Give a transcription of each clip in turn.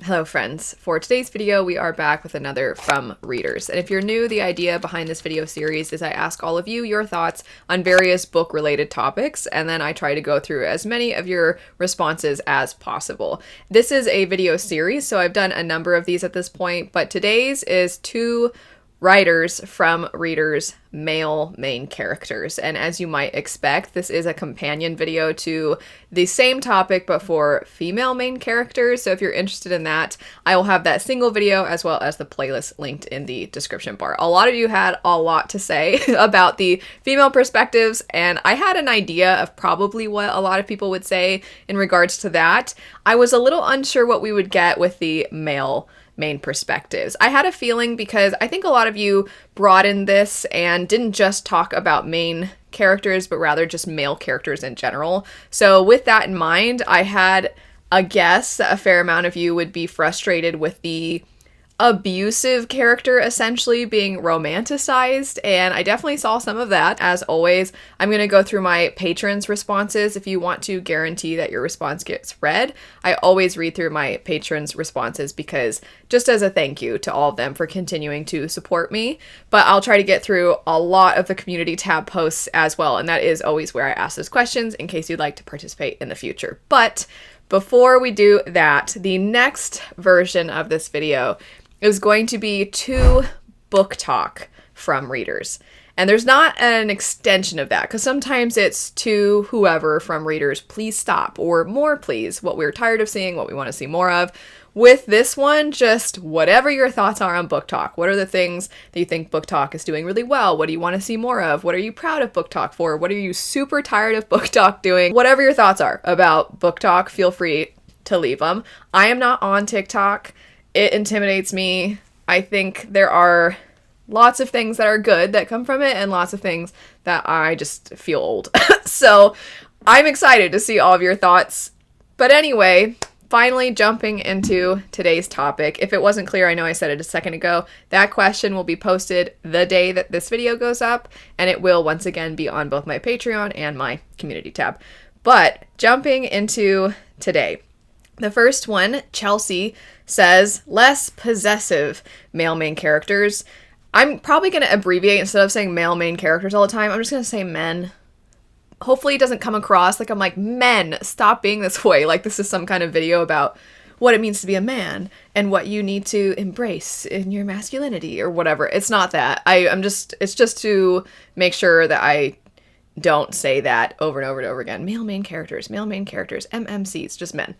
Hello friends, for today's video we are back with another From Readers, and if you're new, the idea behind this video series is I ask all of you your thoughts on various book related topics, and then I try to go through as many of your responses as possible. This is a video series, so I've done a number of these at this point, but today's is two writers from readers, male main characters. And as you might expect, this is a companion video to the same topic but for female main characters. So if you're interested in that, I will have that single video as well as the playlist linked in the description bar. A lot of you had a lot to say about the female perspectives, and I had an idea of probably what a lot of people would say in regards to that. I was a little unsure what we would get with the male main perspectives. I had a feeling because I think a lot of you broadened this and didn't just talk about main characters, but rather just male characters in general. So with that in mind, I had a guess that a fair amount of you would be frustrated with the abusive character essentially being romanticized, and I definitely saw some of that. As always, I'm going to go through my patrons' responses. If you want to guarantee that your response gets read, I always read through my patrons' responses because just as a thank you to all of them for continuing to support me. But I'll try to get through a lot of the community tab posts as well, and that is always where I ask those questions in case you'd like to participate in the future. But before we do that, the next version of this video is going to be two book talk from readers. And there's not an extension of that, because sometimes it's to whoever from readers, please stop, or more please, what we're tired of seeing, what we want to see more of. With this one, just whatever your thoughts are on book talk. What are the things that you think book talk is doing really well? What do you want to see more of? What are you proud of book talk for? What are you super tired of book talk doing? Whatever your thoughts are about book talk, feel free to leave them. I am not on TikTok. It intimidates me. I think there are lots of things that are good that come from it and lots of things that I just feel old. So I'm excited to see all of your thoughts. But anyway, finally jumping into today's topic. If it wasn't clear, I know I said it a second ago, that question will be posted the day that this video goes up, and it will once again be on both my Patreon and my community tab. But jumping into today. The first one, Chelsea, says less possessive male main characters. I'm probably going to abbreviate instead of saying male main characters all the time. I'm just going to say men. Hopefully it doesn't come across like I'm like, men, stop being this way. Like this is some kind of video about what it means to be a man and what you need to embrace in your masculinity or whatever. It's not that. It's just to make sure that I don't say that over and over and over again. Male main characters, MMCs, just men.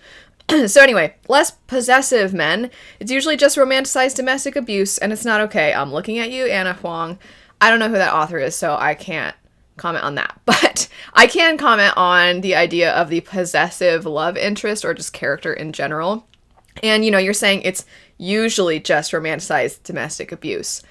So anyway, less possessive men. It's usually just romanticized domestic abuse, and it's not okay. I'm looking at you, Anna Huang. I don't know who that author is, so I can't comment on that. But I can comment on the idea of the possessive love interest or just character in general. And, you know, you're saying it's usually just romanticized domestic abuse.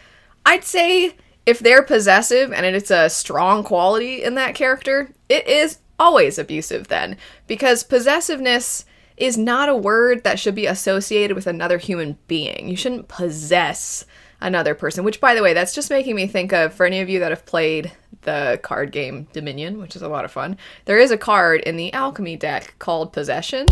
I'd say if they're possessive and it's a strong quality in that character, it is always abusive then. Because possessiveness is not a word that should be associated with another human being. You shouldn't possess another person, which, by the way, that's just making me think of, for any of you that have played the card game Dominion, which is a lot of fun, there is a card in the Alchemy deck called Possession,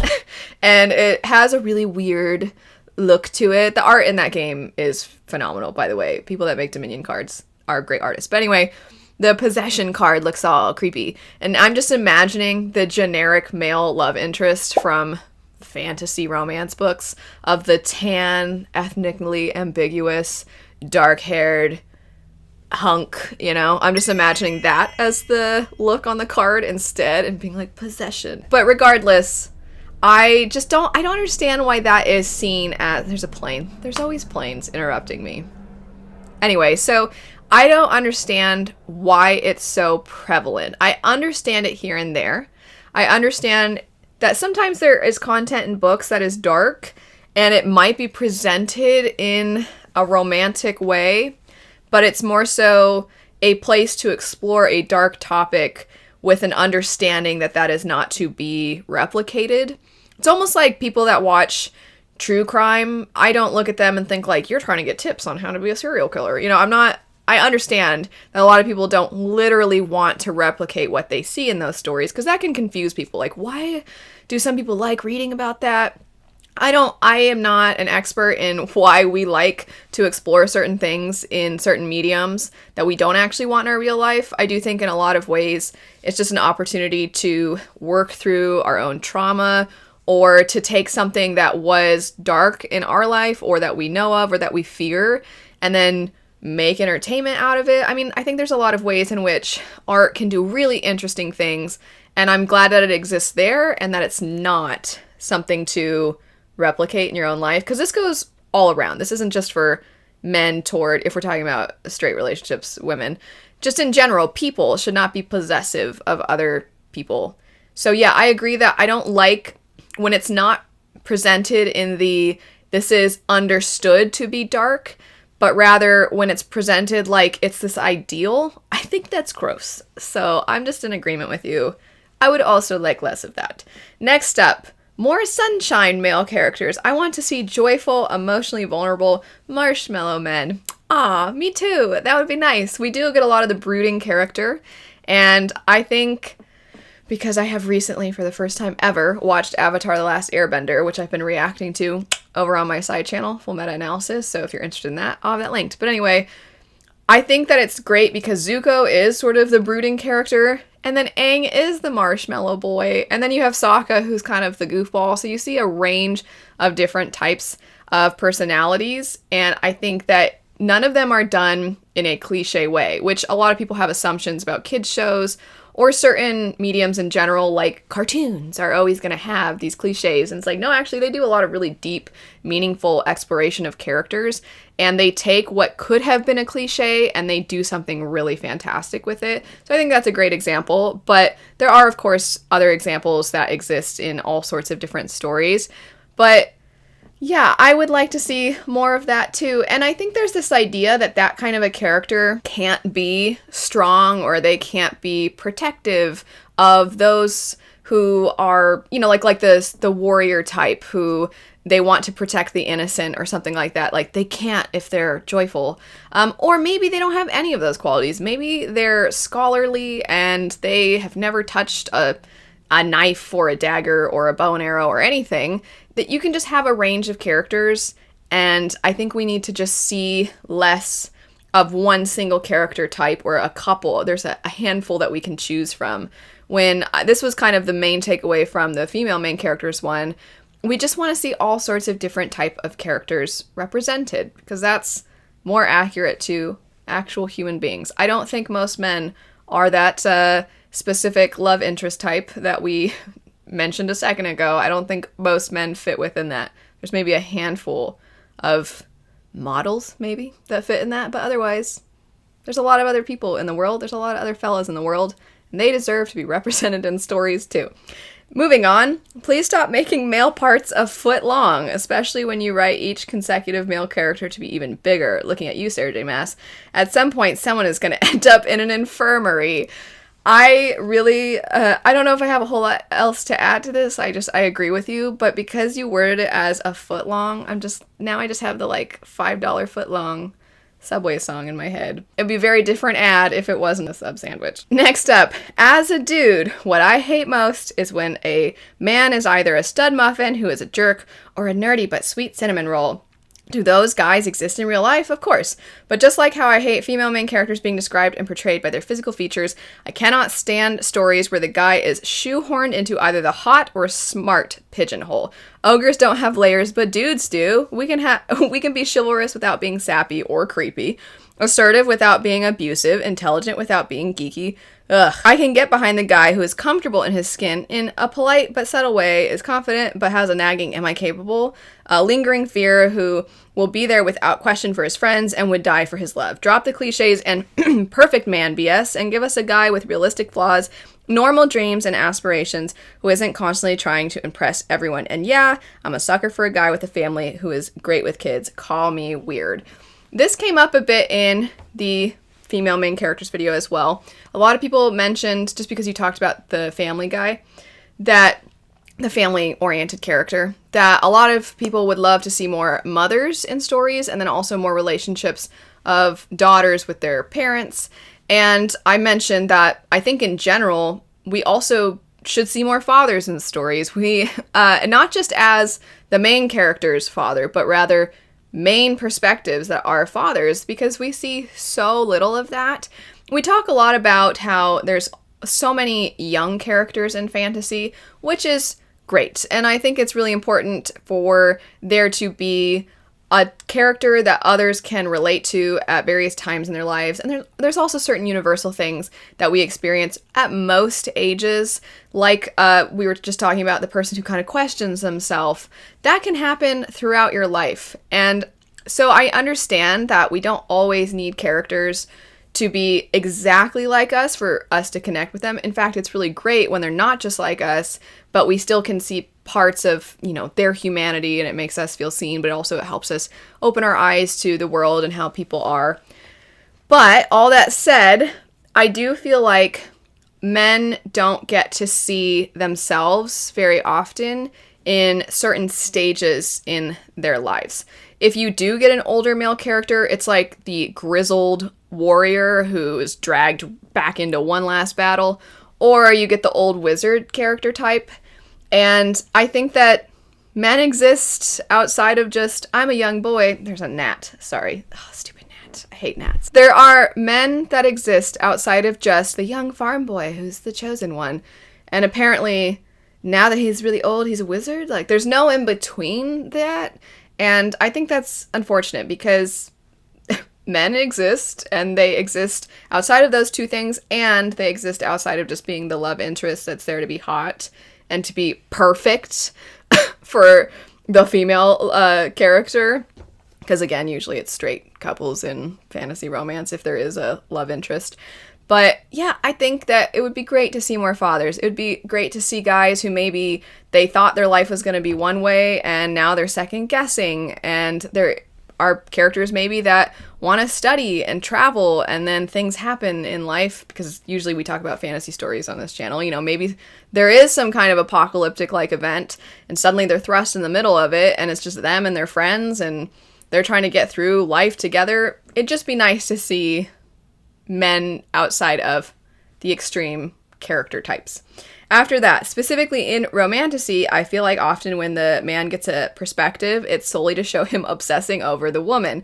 and it has a really weird look to it. The art in that game is phenomenal, by the way. People that make Dominion cards are great artists. But anyway, the Possession card looks all creepy, and I'm just imagining the generic male love interest from fantasy romance books of the tan, ethnically ambiguous, dark-haired hunk, you know? I'm just imagining that as the look on the card instead and being like, possession. But regardless, I don't understand why that is seen as, there's a plane. There's always planes interrupting me. Anyway, so I don't understand why it's so prevalent. I understand it here and there. I understand that sometimes there is content in books that is dark and it might be presented in a romantic way, but it's more so a place to explore a dark topic with an understanding that that is not to be replicated. It's almost like people that watch true crime. I don't look at them and think like, you're trying to get tips on how to be a serial killer. You know, I understand that a lot of people don't literally want to replicate what they see in those stories because that can confuse people. Like, why do some people like reading about that? I am not an expert in why we like to explore certain things in certain mediums that we don't actually want in our real life. I do think in a lot of ways it's just an opportunity to work through our own trauma, or to take something that was dark in our life or that we know of or that we fear and then make entertainment out of it. I mean, I think there's a lot of ways in which art can do really interesting things, and I'm glad that it exists there and that it's not something to replicate in your own life, because this goes all around. This isn't just for men toward, if we're talking about straight relationships, women. Just in general, people should not be possessive of other people. So yeah, I agree that I don't like when it's not presented in the, this is understood to be dark, but rather when it's presented like it's this ideal. I think that's gross. So I'm just in agreement with you. I would also like less of that. Next up, more sunshine male characters. I want to see joyful, emotionally vulnerable, marshmallow men. Ah, me too. That would be nice. We do get a lot of the brooding character, and I think because I have recently, for the first time ever, watched Avatar: The Last Airbender, which I've been reacting to over on my side channel, Full Meta Analysis, so if you're interested in that, I'll have that linked. But anyway, I think that it's great because Zuko is sort of the brooding character, and then Aang is the marshmallow boy, and then you have Sokka, who's kind of the goofball, so you see a range of different types of personalities, and I think that none of them are done in a cliche way, which a lot of people have assumptions about kids shows, or certain mediums in general, like cartoons, are always going to have these cliches. And it's like, no, actually, they do a lot of really deep, meaningful exploration of characters. And they take what could have been a cliche and they do something really fantastic with it. So I think that's a great example. But there are, of course, other examples that exist in all sorts of different stories. But yeah, I would like to see more of that too. And I think there's this idea that that kind of a character can't be strong, or they can't be protective of those who are, you know, like the warrior type who they want to protect the innocent or something like that. Like they can't if they're joyful. Or maybe they don't have any of those qualities. Maybe they're scholarly and they have never touched a knife or a dagger or a bow and arrow or anything. That you can just have a range of characters, and I think we need to just see less of one single character type or a couple. There's a handful that we can choose from. When this was kind of the main takeaway from the female main characters one, we just want to see all sorts of different type of characters represented, because that's more accurate to actual human beings. I don't think most men are that specific love interest type that we mentioned a second ago. I don't think most men fit within that. There's maybe a handful of models, maybe, that fit in that, but otherwise, there's a lot of other people in the world. There's a lot of other fellas in the world, and they deserve to be represented in stories too. Moving on, please stop making male parts a foot long, especially when you write each consecutive male character to be even bigger. Looking at you, Sarah J. Maas. At some point, someone is going to end up in an infirmary. I really, I don't know if I have a whole lot else to add to this. I agree with you, but because you worded it as a foot long, I just have the like $5 foot long Subway song in my head. It'd be a very different ad if it wasn't a sub sandwich. Next up, as a dude, what I hate most is when a man is either a stud muffin who is a jerk or a nerdy but sweet cinnamon roll. Do those guys exist in real life? Of course. But just like how I hate female main characters being described and portrayed by their physical features, I cannot stand stories where the guy is shoehorned into either the hot or smart pigeonhole. Ogres don't have layers, but dudes do. We can be chivalrous without being sappy or creepy, assertive without being abusive, intelligent without being geeky. Ugh. I can get behind the guy who is comfortable in his skin in a polite but subtle way, is confident but has a nagging "am I capable?" A lingering fear who will be there without question for his friends and would die for his love. Drop the cliches and perfect man BS and give us a guy with realistic flaws, normal dreams and aspirations who isn't constantly trying to impress everyone. And yeah, I'm a sucker for a guy with a family who is great with kids. Call me weird. This came up a bit in the female main characters video as well. A lot of people mentioned, just because you talked about the family guy, that the family-oriented character, that a lot of people would love to see more mothers in stories, and then also more relationships of daughters with their parents. And I mentioned that I think in general, we also should see more fathers in stories. We, not just as the main character's father, but rather main perspectives that are fathers, because we see so little of that. We talk a lot about how there's so many young characters in fantasy, which is great. And I think it's really important for there to be a character that others can relate to at various times in their lives. And there's also certain universal things that we experience at most ages, like we were just talking about the person who kind of questions themselves. That can happen throughout your life. And so I understand that we don't always need characters to be exactly like us for us to connect with them. In fact, it's really great when they're not just like us, but we still can see parts of, their humanity, and it makes us feel seen, but also it helps us open our eyes to the world and how people are. But all that said, I do feel like men don't get to see themselves very often in certain stages in their lives. If you do get an older male character, it's like the grizzled warrior who is dragged back into one last battle, or you get the old wizard character type. And I think that men exist outside of just, I'm a young boy. There's a gnat. Sorry. Oh, stupid gnat. I hate gnats. There are men that exist outside of just the young farm boy who's the chosen one. And apparently, now that he's really old, he's a wizard. Like, there's no in between that. And I think that's unfortunate, because men exist, and they exist outside of those two things, and they exist outside of just being the love interest that's there to be hot and to be perfect for the female character. Because again, usually it's straight couples in fantasy romance if there is a love interest. But yeah, I think that it would be great to see more fathers. It would be great to see guys who maybe they thought their life was going to be one way and now they're second guessing, and there are characters maybe that want to study and travel, and then things happen in life, because usually we talk about fantasy stories on this channel. Maybe there is some kind of apocalyptic like event and suddenly they're thrust in the middle of it, and it's just them and their friends and they're trying to get through life together. It'd just be nice to see men outside of the extreme character types. After that, specifically in romantasy, I feel like often when the man gets a perspective, it's solely to show him obsessing over the woman.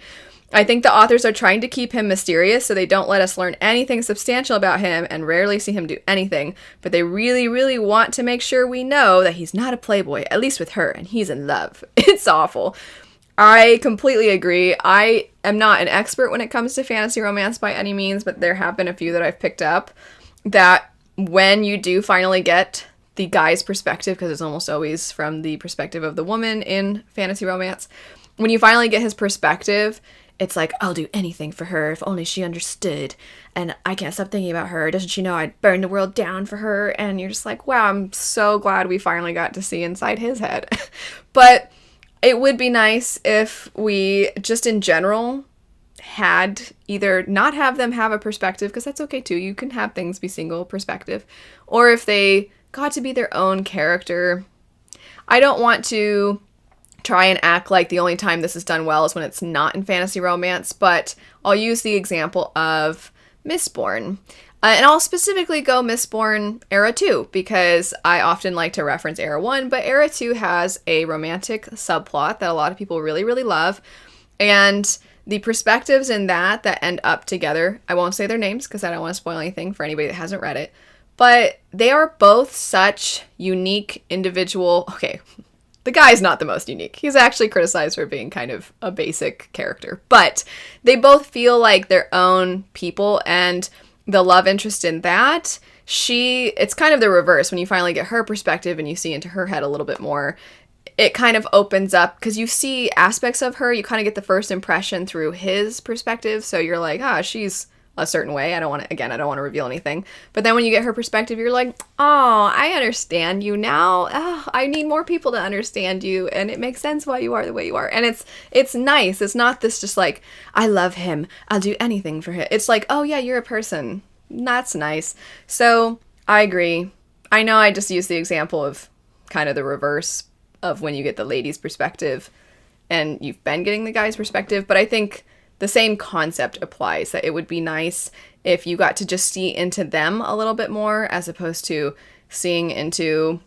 I think the authors are trying to keep him mysterious, so they don't let us learn anything substantial about him and rarely see him do anything, but they really, really want to make sure we know that he's not a playboy, at least with her, and he's in love. It's awful. I completely agree. I am not an expert when it comes to fantasy romance by any means, but there have been a few that I've picked up that when you do finally get the guy's perspective, because it's almost always from the perspective of the woman in fantasy romance, when you finally get his perspective, it's like, I'll do anything for her if only she understood, and I can't stop thinking about her. Doesn't she know I'd burn the world down for her? And you're just like, wow, I'm so glad we finally got to see inside his head. But it would be nice if we just in general had either not have them have a perspective, because that's okay too. You can have things be single perspective, or if they got to be their own character. I don't want to try and act like the only time this is done well is when it's not in fantasy romance, but I'll use the example of Mistborn. And I'll specifically go Mistborn Era 2, because I often like to reference Era 1, but Era 2 has a romantic subplot that a lot of people really, really love. And the perspectives in that end up together, I won't say their names because I don't want to spoil anything for anybody that hasn't read it, but they are both such unique individual. Okay, the guy's not the most unique. He's actually criticized for being kind of a basic character, but they both feel like their own people, and the love interest in that, it's kind of the reverse. When you finally get her perspective and you see into her head a little bit more, it kind of opens up, because you see aspects of her, you kind of get the first impression through his perspective, so you're like, she's a certain way. I don't want to reveal anything. But then when you get her perspective, you're like, oh, I understand you now. Oh, I need more people to understand you, and it makes sense why you are the way you are. And it's nice. It's not this just like, I love him, I'll do anything for him. It's like, oh yeah, you're a person. That's nice. So I agree. I know I just used the example of kind of the reverse of when you get the lady's perspective and you've been getting the guy's perspective, but I think the same concept applies, that it would be nice if you got to just see into them a little bit more, as opposed to seeing into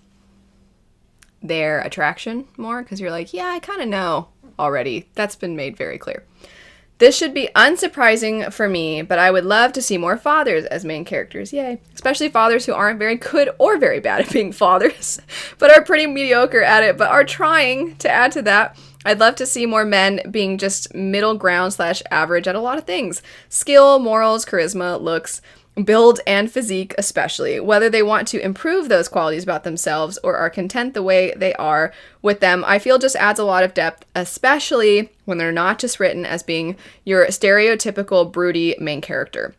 their attraction more, because you're like, yeah, I kind of know already. That's been made very clear. This should be unsurprising for me, but I would love to see more fathers as main characters. Yay. Especially fathers who aren't very good or very bad at being fathers, but are pretty mediocre at it, but are trying to add to that. I'd love to see more men being just middle ground / average at a lot of things. Skill, morals, charisma, looks, build, and physique especially. Whether they want to improve those qualities about themselves or are content the way they are with them, I feel just adds a lot of depth, especially when they're not just written as being your stereotypical broody main character.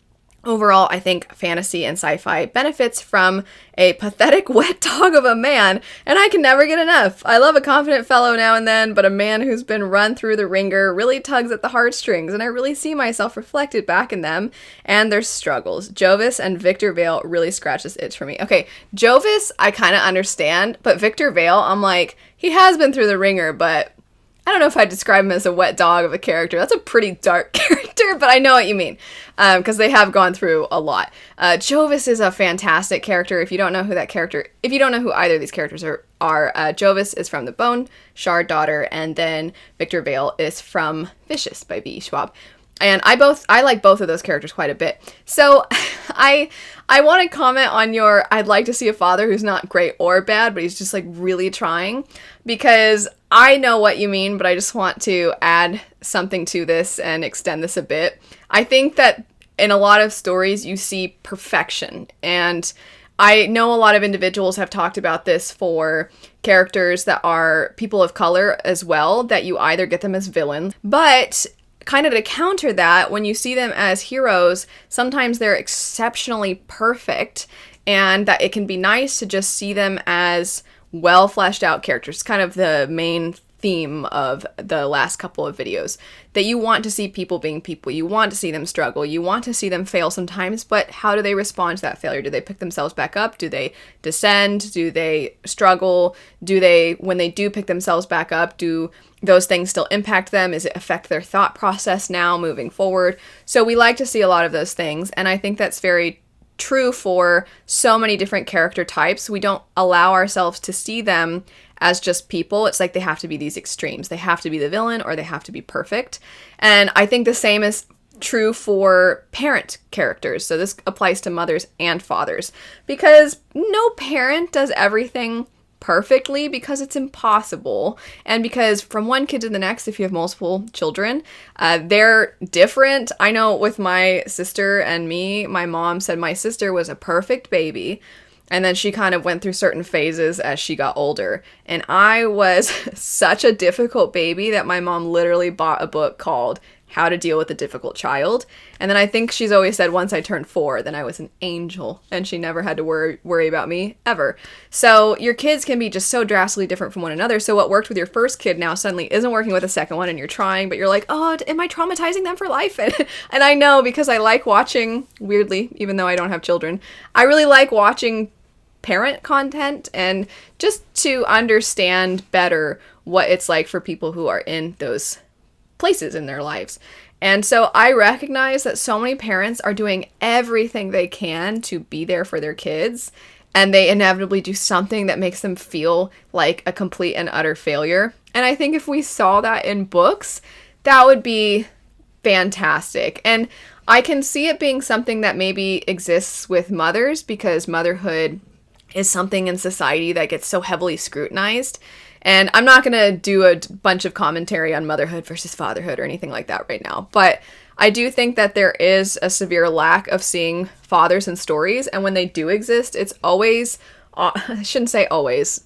Overall, I think fantasy and sci-fi benefits from a pathetic wet dog of a man, and I can never get enough. I love a confident fellow now and then, but a man who's been run through the ringer really tugs at the heartstrings, and I really see myself reflected back in them and their struggles. Jovis and Victor Vale really scratch this itch for me. Okay, Jovis, I kind of understand, but Victor Vale, I'm like, he has been through the ringer, but I don't know if I'd describe him as a wet dog of a character. That's a pretty dark character, but I know what you mean, because they have gone through a lot. Jovis is a fantastic character. If you don't know who either of these characters are, Jovis is from The Bone Shard Daughter, and then Victor Vale is from Vicious by V.E. Schwab. And I like both of those characters quite a bit. So I want to comment on your, I'd like to see a father who's not great or bad, but he's just like really trying, because I know what you mean, but I just want to add something to this and extend this a bit. I think that in a lot of stories you see perfection, and I know a lot of individuals have talked about this for characters that are people of color as well, that you either get them as villains, but kind of to counter that, when you see them as heroes, sometimes they're exceptionally perfect, and that it can be nice to just see them as well fleshed out characters. It's kind of the main theme of the last couple of videos, that you want to see people being people. You want to see them struggle. You want to see them fail sometimes, but how do they respond to that failure? Do they pick themselves back up? Do they descend? Do they struggle? When they do pick themselves back up, do those things still impact them? Does it affect their thought process now moving forward? So we like to see a lot of those things, and I think that's very true for so many different character types. We don't allow ourselves to see them as just people. It's like they have to be these extremes. They have to be the villain or they have to be perfect. And I think the same is true for parent characters. So this applies to mothers and fathers, because no parent does everything perfectly, because it's impossible, and because from one kid to the next, if you have multiple children, they're different. I know with my sister and me, my mom said my sister was a perfect baby, and then she kind of went through certain phases as she got older, and I was such a difficult baby that my mom literally bought a book called How to Deal with a Difficult Child. And then I think she's always said once I turned 4, then I was an angel, and she never had to worry about me ever. So your kids can be just so drastically different from one another. So what worked with your first kid now suddenly isn't working with the second one, and you're trying, but you're like, oh, am I traumatizing them for life? And I know, because I like watching, weirdly, even though I don't have children, I really like watching parent content, and just to understand better what it's like for people who are in those places in their lives. And so I recognize that so many parents are doing everything they can to be there for their kids, and they inevitably do something that makes them feel like a complete and utter failure. And I think if we saw that in books, that would be fantastic. And I can see it being something that maybe exists with mothers, because motherhood is something in society that gets so heavily scrutinized. And I'm not going to do a bunch of commentary on motherhood versus fatherhood or anything like that right now. But I do think that there is a severe lack of seeing fathers in stories. And when they do exist, it's always, I shouldn't say always,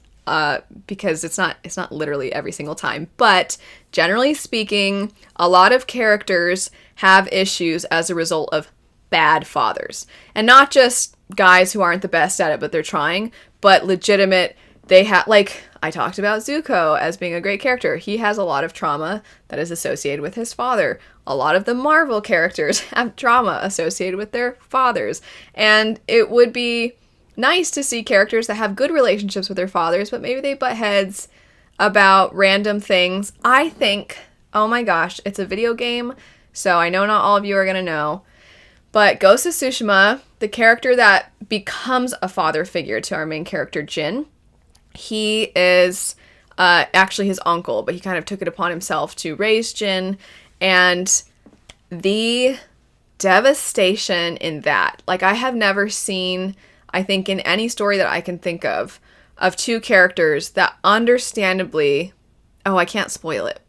because it's not literally every single time. But generally speaking, a lot of characters have issues as a result of bad fathers. And not just guys who aren't the best at it, but they're trying, but legitimate. They have, like, I talked about Zuko as being a great character. He has a lot of trauma that is associated with his father. A lot of the Marvel characters have trauma associated with their fathers. And it would be nice to see characters that have good relationships with their fathers, but maybe they butt heads about random things. I think, oh my gosh, it's a video game, so I know not all of you are going to know, but Ghost of Tsushima, the character that becomes a father figure to our main character, Jin, he is actually his uncle, but he kind of took it upon himself to raise Jin, and the devastation in that. Like, I have never seen, I think, in any story that I can think of two characters that understandably, oh, I can't spoil it,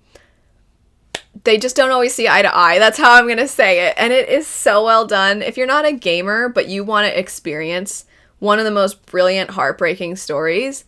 they just don't always see eye to eye. That's how I'm going to say it. And it is so well done. If you're not a gamer, but you want to experience one of the most brilliant, heartbreaking stories,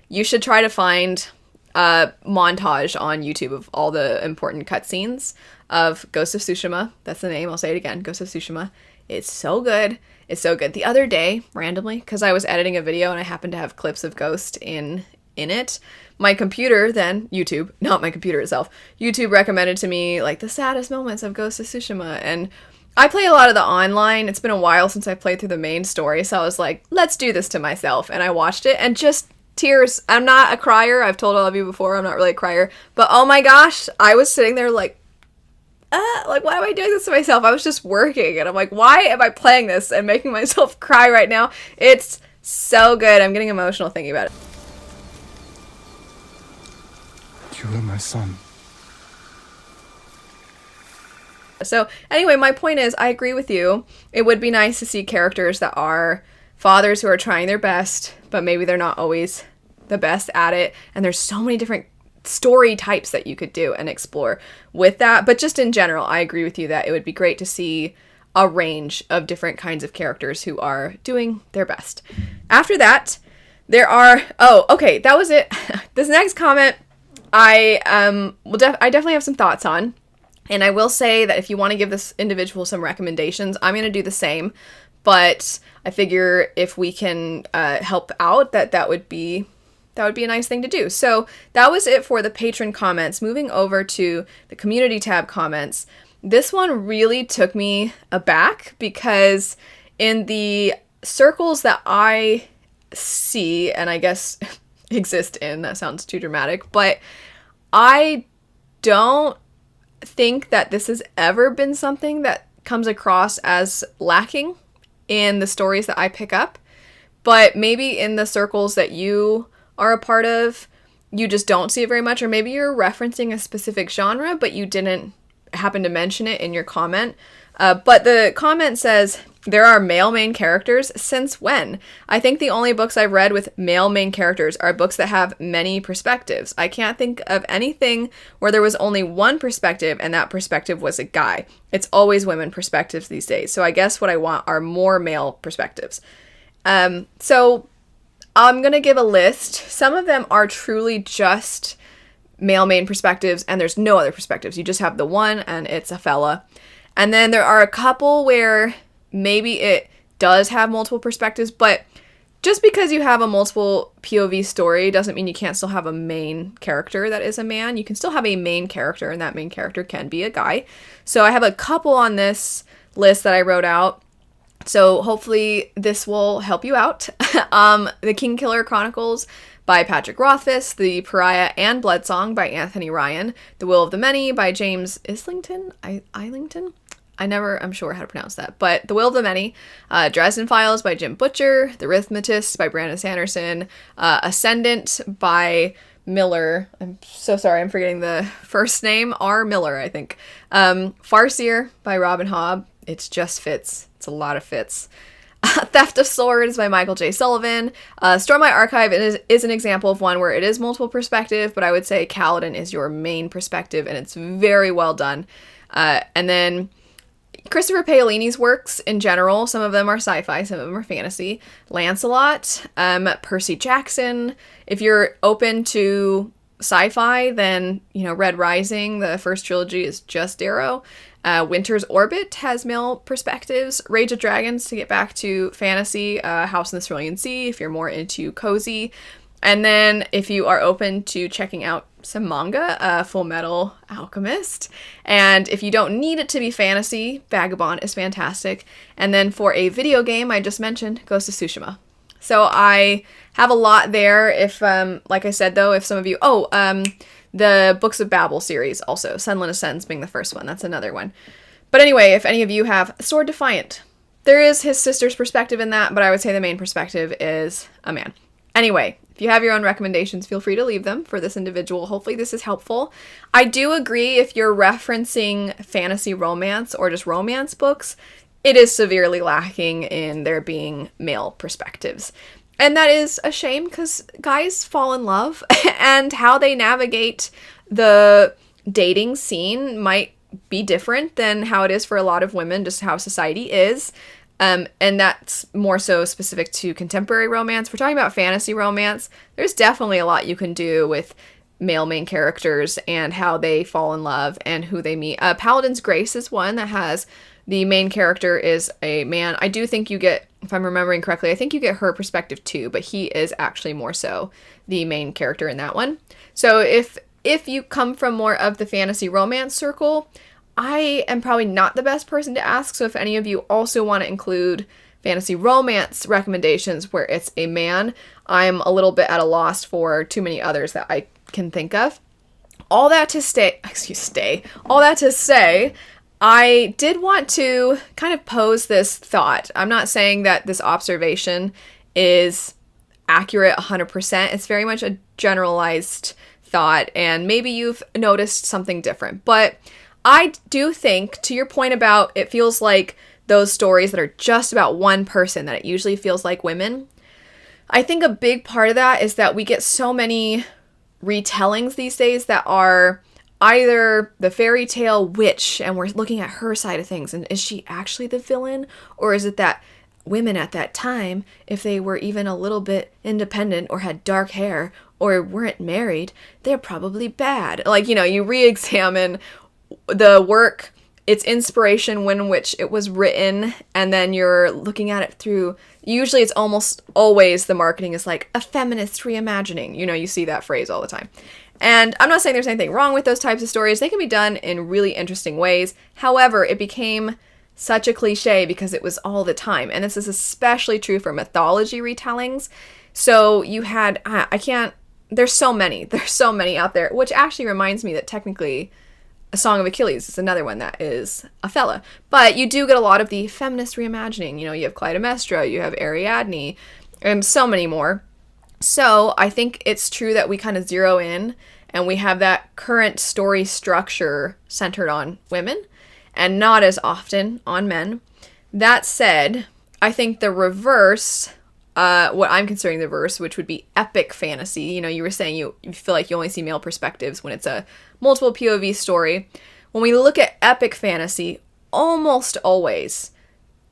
you should try to find a montage on YouTube of all the important cutscenes of Ghost of Tsushima. That's the name. I'll say it again. Ghost of Tsushima. It's so good. It's so good. The other day, randomly, because I was editing a video and I happened to have clips of Ghost in it, my computer then, YouTube, not my computer itself, YouTube recommended to me, like, the saddest moments of Ghost of Tsushima, and I play a lot of the online. It's been a while since I played through the main story, so I was like, let's do this to myself, and I watched it, and just tears. I'm not a crier. I've told all of you before, I'm not really a crier, but oh my gosh, I was sitting there like, why am I doing this to myself? I was just working, and I'm like, why am I playing this and making myself cry right now? It's so good. I'm getting emotional thinking about it. You are my son. So anyway, my point is, I agree with you. It would be nice to see characters that are fathers who are trying their best, but maybe they're not always the best at it. And there's so many different story types that you could do and explore with that. But just in general, I agree with you that it would be great to see a range of different kinds of characters who are doing their best. After that, there are... Oh, okay, that was it. This next comment, I definitely have some thoughts on. And I will say that if you want to give this individual some recommendations, I'm going to do the same. But I figure if we can help out, that would be a nice thing to do. So that was it for the patron comments. Moving over to the community tab comments. This one really took me aback because in the circles that I see, and I guess exist in, that sounds too dramatic, but I don't think that this has ever been something that comes across as lacking in the stories that I pick up. But maybe in the circles that you are a part of, you just don't see it very much, or maybe you're referencing a specific genre, but you didn't happen to mention it in your comment. But the comment says, there are male main characters? Since when? I think the only books I've read with male main characters are books that have many perspectives. I can't think of anything where there was only one perspective and that perspective was a guy. It's always women perspectives these days. So I guess what I want are more male perspectives. So I'm going to give a list. Some of them are truly just male main perspectives and there's no other perspectives. You just have the one and it's a fella. And then there are a couple where maybe it does have multiple perspectives, but just because you have a multiple POV story doesn't mean you can't still have a main character that is a man. You can still have a main character, and that main character can be a guy. So I have a couple on this list that I wrote out. So hopefully this will help you out. The King Killer Chronicles by Patrick Rothfuss, The Pariah and Bloodsong by Anthony Ryan, The Will of the Many by James Islington? I'm sure how to pronounce that, but The Will of the Many, Dresden Files by Jim Butcher, The Rhythmatists by Brandon Sanderson, Ascendant by Miller. I'm so sorry, I'm forgetting the first name. R. Miller, I think. Farseer by Robin Hobb. It just fits. It's a lot of fits. Theft of Swords by Michael J. Sullivan. Storm My Archive is an example of one where it is multiple perspective, but I would say Kaladin is your main perspective, and it's very well done. And then Christopher Paolini's works in general, some of them are sci-fi, some of them are fantasy. Lancelot, Percy Jackson. If you're open to sci-fi, then, Red Rising, the first trilogy, is just Darrow. Winter's Orbit has male perspectives. Rage of Dragons, to get back to fantasy. House in the Cerulean Sea, if you're more into cozy. And then if you are open to checking out some manga, Full Metal Alchemist. And if you don't need it to be fantasy, Vagabond is fantastic. And then for a video game, I just mentioned Ghost of Tsushima. So I have a lot there. If, like I said though, if some of you, the Books of Babel series also, Sunland Ascends being the first one, that's another one. But anyway, if any of you have Sword Defiant, there is his sister's perspective in that, but I would say the main perspective is a man. Anyway, if you have your own recommendations, feel free to leave them for this individual. Hopefully this is helpful. I do agree, if you're referencing fantasy romance or just romance books, it is severely lacking in there being male perspectives. And that is a shame, because guys fall in love and how they navigate the dating scene might be different than how it is for a lot of women, just how society is. And that's more so specific to contemporary romance. We're talking about fantasy romance. There's definitely a lot you can do with male main characters and how they fall in love and who they meet. Paladin's Grace is one that has the main character is a man. I do think you get, if I'm remembering correctly, I think you get her perspective too, but he is actually more so the main character in that one. So if you come from more of the fantasy romance circle, I am probably not the best person to ask. So if any of you also want to include fantasy romance recommendations where it's a man, I'm a little bit at a loss for too many others that I can think of. All that to say, I did want to kind of pose this thought. I'm not saying that this observation is accurate 100%. It's very much a generalized thought, and maybe you've noticed something different. But I do think, to your point about it feels like those stories that are just about one person, that it usually feels like women. I think a big part of that is that we get so many retellings these days that are either the fairy tale witch and we're looking at her side of things, and is she actually the villain, or is it that women at that time, if they were even a little bit independent or had dark hair or weren't married, they're probably bad. Like, you re-examine the work, its inspiration, when which it was written, and then you're looking at it through, usually it's almost always the marketing is like a feminist reimagining. You see that phrase all the time. And I'm not saying there's anything wrong with those types of stories. They can be done in really interesting ways. However, it became such a cliche because it was all the time. And this is especially true for mythology retellings. So you had, there's so many out there, which actually reminds me that technically A Song of Achilles is another one that is a fella. But you do get a lot of the feminist reimagining. You have Clytemnestra, you have Ariadne, and so many more. So I think it's true that we kind of zero in and we have that current story structure centered on women and not as often on men. That said, I think the reverse, what I'm considering the reverse, which would be epic fantasy. You were saying you feel like you only see male perspectives when it's a multiple POV story. When we look at epic fantasy, almost always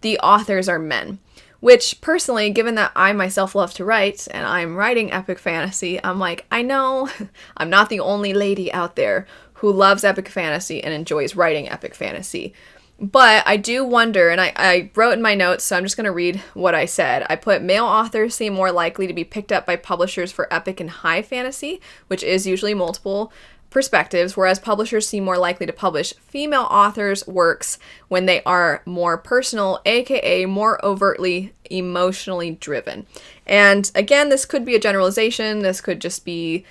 the authors are men. Which, personally, given that I myself love to write, and I'm writing epic fantasy, I'm like, I know I'm not the only lady out there who loves epic fantasy and enjoys writing epic fantasy. But I do wonder, and I wrote in my notes, so I'm just going to read what I said. I put, male authors seem more likely to be picked up by publishers for epic and high fantasy, which is usually multiple perspectives, whereas publishers seem more likely to publish female authors' works when they are more personal, aka more overtly emotionally driven. And again, this could be a generalization. This could just be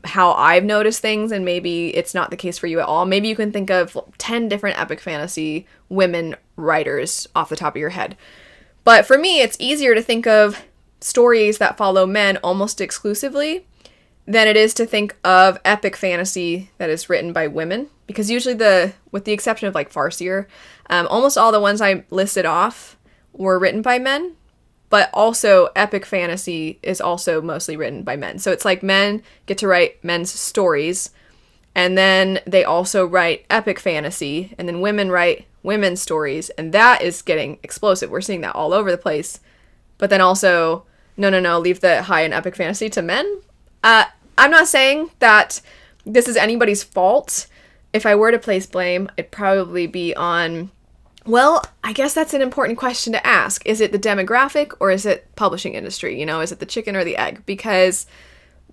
how I've noticed things, and maybe it's not the case for you at all. Maybe you can think of 10 different epic fantasy women writers off the top of your head. But for me, it's easier to think of stories that follow men almost exclusively than it is to think of epic fantasy that is written by women. Because usually with the exception of like Farseer, almost all the ones I listed off were written by men, but also epic fantasy is also mostly written by men. So it's like men get to write men's stories, and then they also write epic fantasy, and then women write women's stories, and that is getting explosive. We're seeing that all over the place. But then also, no, leave the high and epic fantasy to men. I'm not saying that this is anybody's fault. If I were to place blame, it'd probably be on, well, I guess that's an important question to ask. Is it the demographic or is it publishing industry? Is it the chicken or the egg? Because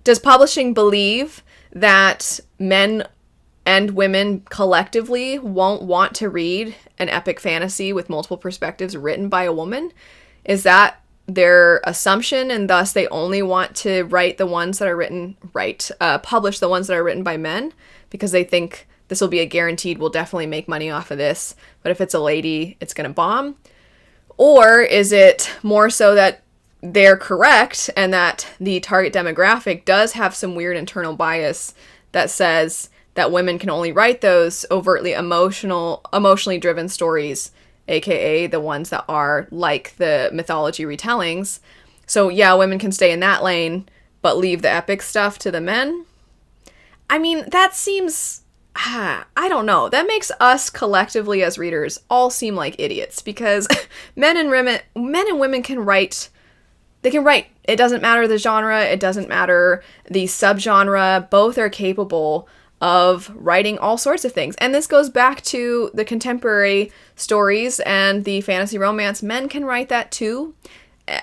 does publishing believe that men and women collectively won't want to read an epic fantasy with multiple perspectives written by a woman? Is that their assumption, and thus they only want to write the ones that are publish the ones that are written by men because they think this will be a guaranteed, we'll definitely make money off of this, but if it's a lady, it's going to bomb? Or is it more so that they're correct and that the target demographic does have some weird internal bias that says that women can only write those overtly emotionally driven stories, aka the ones that are like the mythology retellings. So yeah, women can stay in that lane, but leave the epic stuff to the men. I mean, that seems... I don't know. That makes us collectively as readers all seem like idiots, because men and women can write. They can write. It doesn't matter the genre. It doesn't matter the subgenre. Both are capable of writing all sorts of things. And this goes back to the contemporary stories and the fantasy romance. Men can write that too.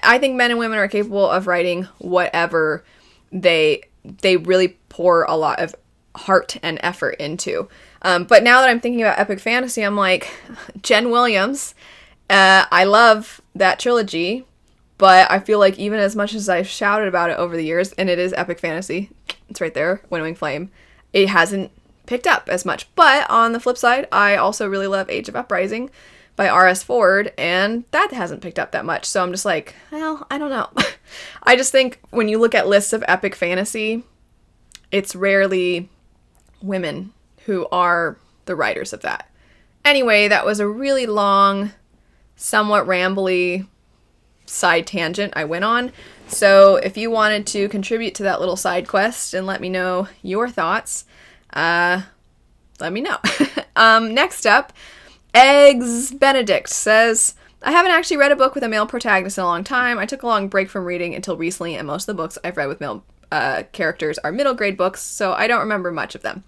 I think men and women are capable of writing whatever they really pour a lot of heart and effort into. But now that I'm thinking about epic fantasy, I'm like, Jen Williams, I love that trilogy, but I feel like even as much as I've shouted about it over the years, and it is epic fantasy, it's right there, Winnowing Flame, it hasn't picked up as much. But on the flip side, I also really love Age of Uprising by R.S. Ford, and that hasn't picked up that much. So I'm just like, well, I don't know. I just think when you look at lists of epic fantasy, it's rarely women who are the writers of that. Anyway, that was a really long, somewhat rambly side tangent I went on. So if you wanted to contribute to that little side quest and let me know your thoughts, let me know. Next up, Eggs Benedict says, I haven't actually read a book with a male protagonist in a long time. I took a long break from reading until recently, and most of the books I've read with male characters are middle grade books, so I don't remember much of them.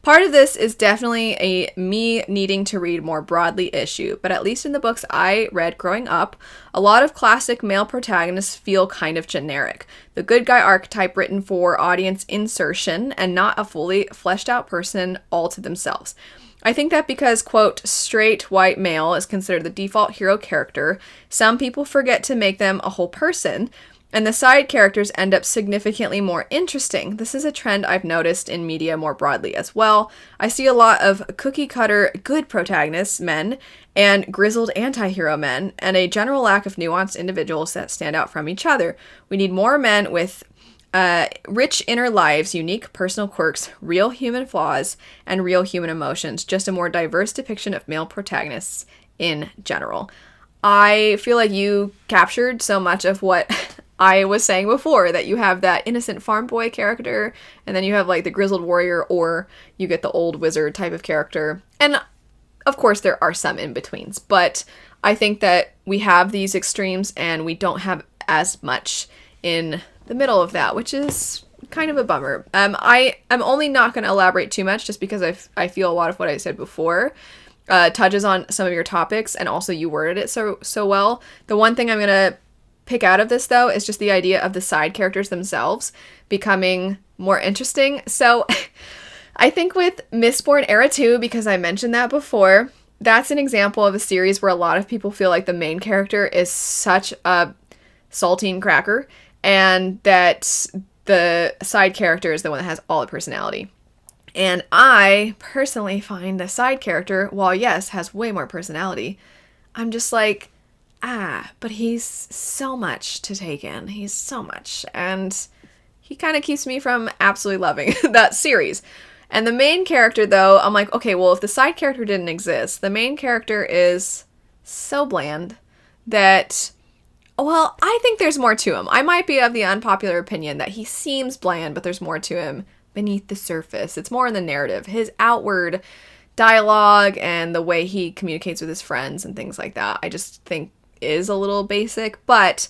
Part of this is definitely a me needing to read more broadly issue, but at least in the books I read growing up, a lot of classic male protagonists feel kind of generic. The good guy archetype written for audience insertion and not a fully fleshed out person all to themselves. I think that because, quote, straight white male is considered the default hero character, some people forget to make them a whole person, and the side characters end up significantly more interesting. This is a trend I've noticed in media more broadly as well. I see a lot of cookie-cutter good protagonists, men, and grizzled anti-hero men, and a general lack of nuanced individuals that stand out from each other. We need more men with rich inner lives, unique personal quirks, real human flaws, and real human emotions. Just a more diverse depiction of male protagonists in general. I feel like you captured so much of what I was saying before, that you have that innocent farm boy character, and then you have like the grizzled warrior, or you get the old wizard type of character. And of course there are some in-betweens, but I think that we have these extremes and we don't have as much in the middle of that, which is kind of a bummer. I'm only not going to elaborate too much, just because I feel a lot of what I said before touches on some of your topics, and also you worded it so well. The one thing I'm going to pick out of this, though, is just the idea of the side characters themselves becoming more interesting. So I think with Mistborn Era 2, because I mentioned that before, that's an example of a series where a lot of people feel like the main character is such a saltine cracker, and that the side character is the one that has all the personality. And I personally find the side character, while yes, has way more personality, I'm just like, but he's so much to take in. He's so much. And he kind of keeps me from absolutely loving that series. And the main character, though, I'm like, okay, well, if the side character didn't exist, the main character is so bland that, well, I think there's more to him. I might be of the unpopular opinion that he seems bland, but there's more to him beneath the surface. It's more in the narrative. His outward dialogue and the way he communicates with his friends and things like that, I just think is a little basic, but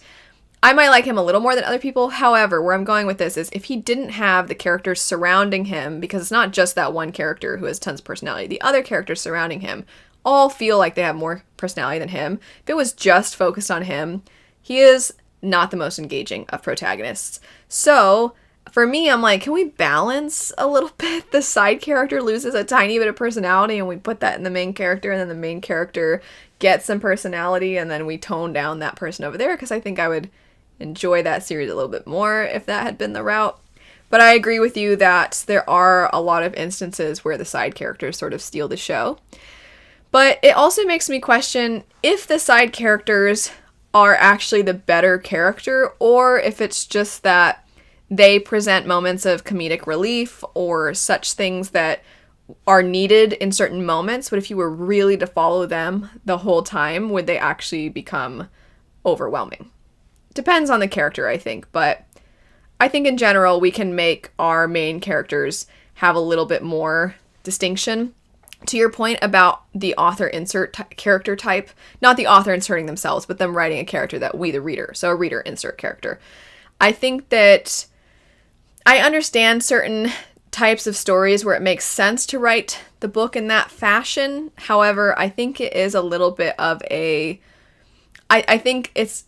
I might like him a little more than other people. However, where I'm going with this is if he didn't have the characters surrounding him, because it's not just that one character who has tons of personality, the other characters surrounding him all feel like they have more personality than him. If it was just focused on him, he is not the most engaging of protagonists. So for me, I'm like, can we balance a little bit? The side character loses a tiny bit of personality and we put that in the main character, and then the main character gets some personality, and then we tone down that person over there, because I think I would enjoy that series a little bit more if that had been the route. But I agree with you that there are a lot of instances where the side characters sort of steal the show. But it also makes me question if the side characters are actually the better character, or if it's just that they present moments of comedic relief or such things that are needed in certain moments, but if you were really to follow them the whole time, would they actually become overwhelming? Depends on the character, I think, but I think in general we can make our main characters have a little bit more distinction. To your point about the author insert character type, not the author inserting themselves, but them writing a character that we, the reader, so a reader insert character. I think that I understand certain types of stories where it makes sense to write the book in that fashion. However, I think it is a little bit of I think it's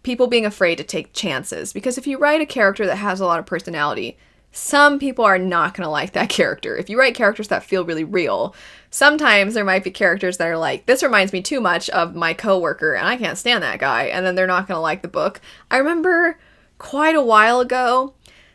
people being afraid to take chances, because if you write a character that has a lot of personality, some people are not going to like that character. If you write characters that feel really real, sometimes there might be characters that are like, this reminds me too much of my coworker and I can't stand that guy, and then they're not going to like the book. I remember quite a while ago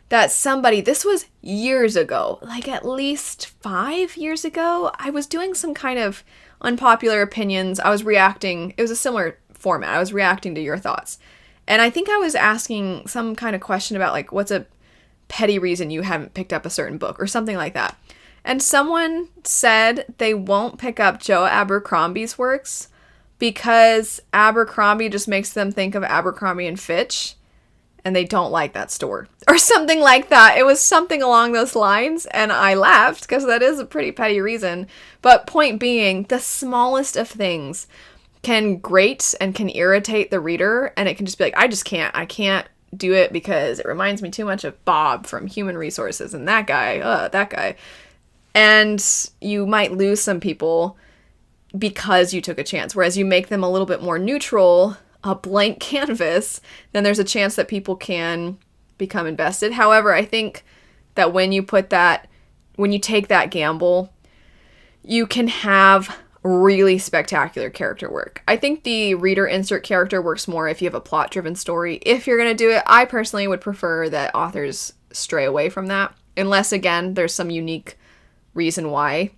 that somebody, this was years ago, like at least 5 years ago, I was doing some kind of unpopular opinions. I was reacting, it was a similar format. I was reacting to your thoughts. And I think I was asking some kind of question about like, what's a petty reason you haven't picked up a certain book or something like that. And someone said they won't pick up Joe Abercrombie's works because Abercrombie just makes them think of Abercrombie and Fitch, and they don't like that store or something like that. It was something along those lines, and I laughed because that is a pretty petty reason. But point being, the smallest of things can grate and can irritate the reader, and it can just be like, I can't do it because it reminds me too much of Bob from Human Resources and that guy. And you might lose some people because you took a chance. Whereas you make them a little bit more neutral, a blank canvas, then there's a chance that people can become invested. However, I think that when you take that gamble, you can have really spectacular character work. I think the reader insert character works more if you have a plot-driven story. If you're going to do it, I personally would prefer that authors stray away from that, unless, again, there's some unique reason why.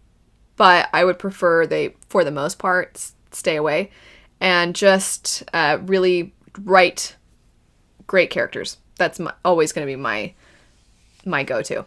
But I would prefer they, for the most part, stay away and just really write great characters. That's always going to be my go-to.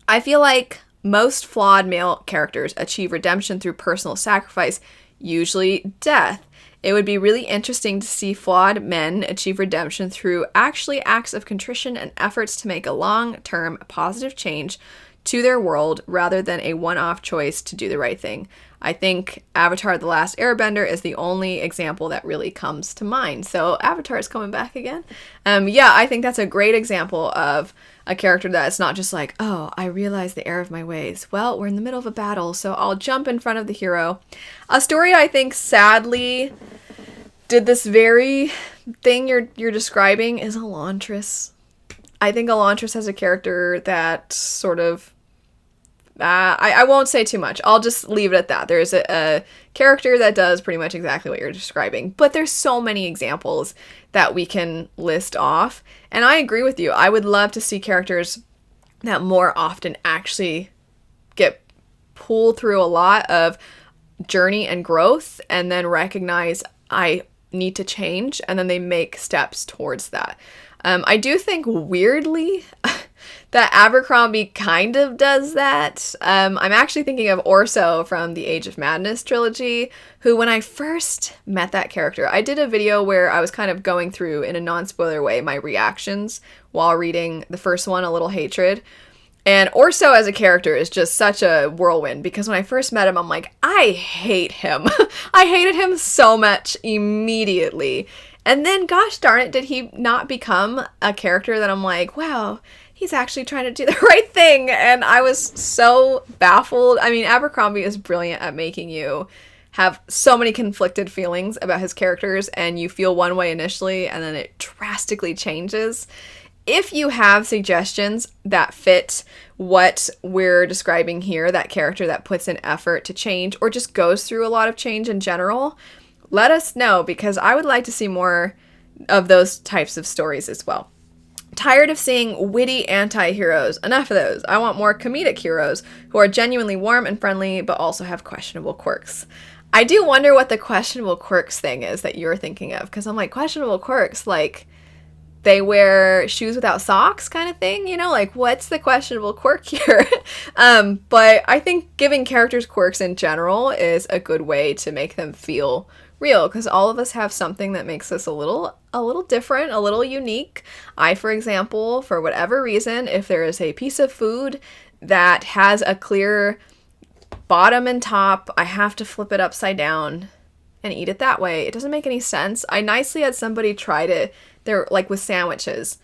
I feel like most flawed male characters achieve redemption through personal sacrifice, usually death. It would be really interesting to see flawed men achieve redemption through actually acts of contrition and efforts to make a long-term positive change to their world rather than a one-off choice to do the right thing. I think Avatar: The Last Airbender is the only example that really comes to mind. So Avatar is coming back again. I think that's a great example of a character that's not just like, oh, I realize the error of my ways. Well, we're in the middle of a battle, so I'll jump in front of the hero. A story I think sadly did this very thing you're describing is Elantris. I think Elantris has a character that sort of I won't say too much. I'll just leave it at that. There's a character that does pretty much exactly what you're describing. But there's so many examples that we can list off. And I agree with you. I would love to see characters that more often actually get pulled through a lot of journey and growth and then recognize I need to change, and then they make steps towards that. I do think, weirdly, that Abercrombie kind of does that. I'm actually thinking of Orso from the Age of Madness trilogy, who, when I first met that character, I did a video where I was kind of going through, in a non-spoiler way, my reactions while reading the first one, A Little Hatred. And Orso as a character is just such a whirlwind, because when I first met him, I'm like, I hate him. I hated him so much immediately. And then, gosh darn it, did he not become a character that I'm like, wow, he's actually trying to do the right thing. And I was so baffled. I mean, Abercrombie is brilliant at making you have so many conflicted feelings about his characters, and you feel one way initially, and then it drastically changes. If you have suggestions that fit what we're describing here, that character that puts in effort to change or just goes through a lot of change in general, let us know, because I would like to see more of those types of stories as well. Tired of seeing witty anti-heroes. Enough of those. I want more comedic heroes who are genuinely warm and friendly but also have questionable quirks. I do wonder what the questionable quirks thing is that you're thinking of, because I'm like, questionable quirks, like they wear shoes without socks kind of thing, you know, like what's the questionable quirk here? But I think giving characters quirks in general is a good way to make them feel real, because all of us have something that makes us a little different, a little unique. I, for example, for whatever reason, if there is a piece of food that has a clear bottom and top, I have to flip it upside down and eat it that way. It doesn't make any sense. I nicely had somebody try to, they're like with sandwiches.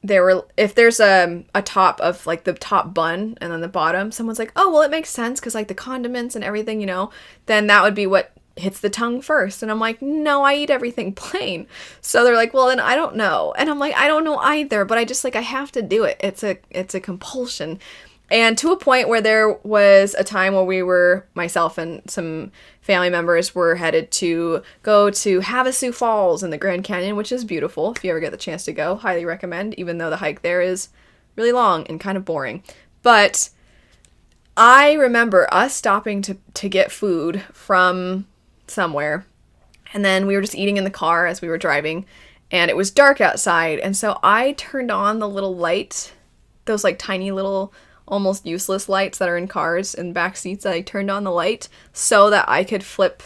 There were, if there's a top of like the top bun and then the bottom, someone's like, oh, well, it makes sense because like the condiments and everything, you know, then that would be what hits the tongue first. And I'm like, no, I eat everything plain. So they're like, well, then I don't know. And I'm like, I don't know either, but I just like, I have to do it. It's a compulsion. And to a point where there was a time where we were, myself and some family members were headed to go to Havasu Falls in the Grand Canyon, which is beautiful. If you ever get the chance to go, highly recommend, even though the hike there is really long and kind of boring. But I remember us stopping to get food from somewhere, and then we were just eating in the car as we were driving, and it was dark outside, and so I turned on the little light, those like tiny little almost useless lights that are in cars and back seats. I turned on the light so that I could flip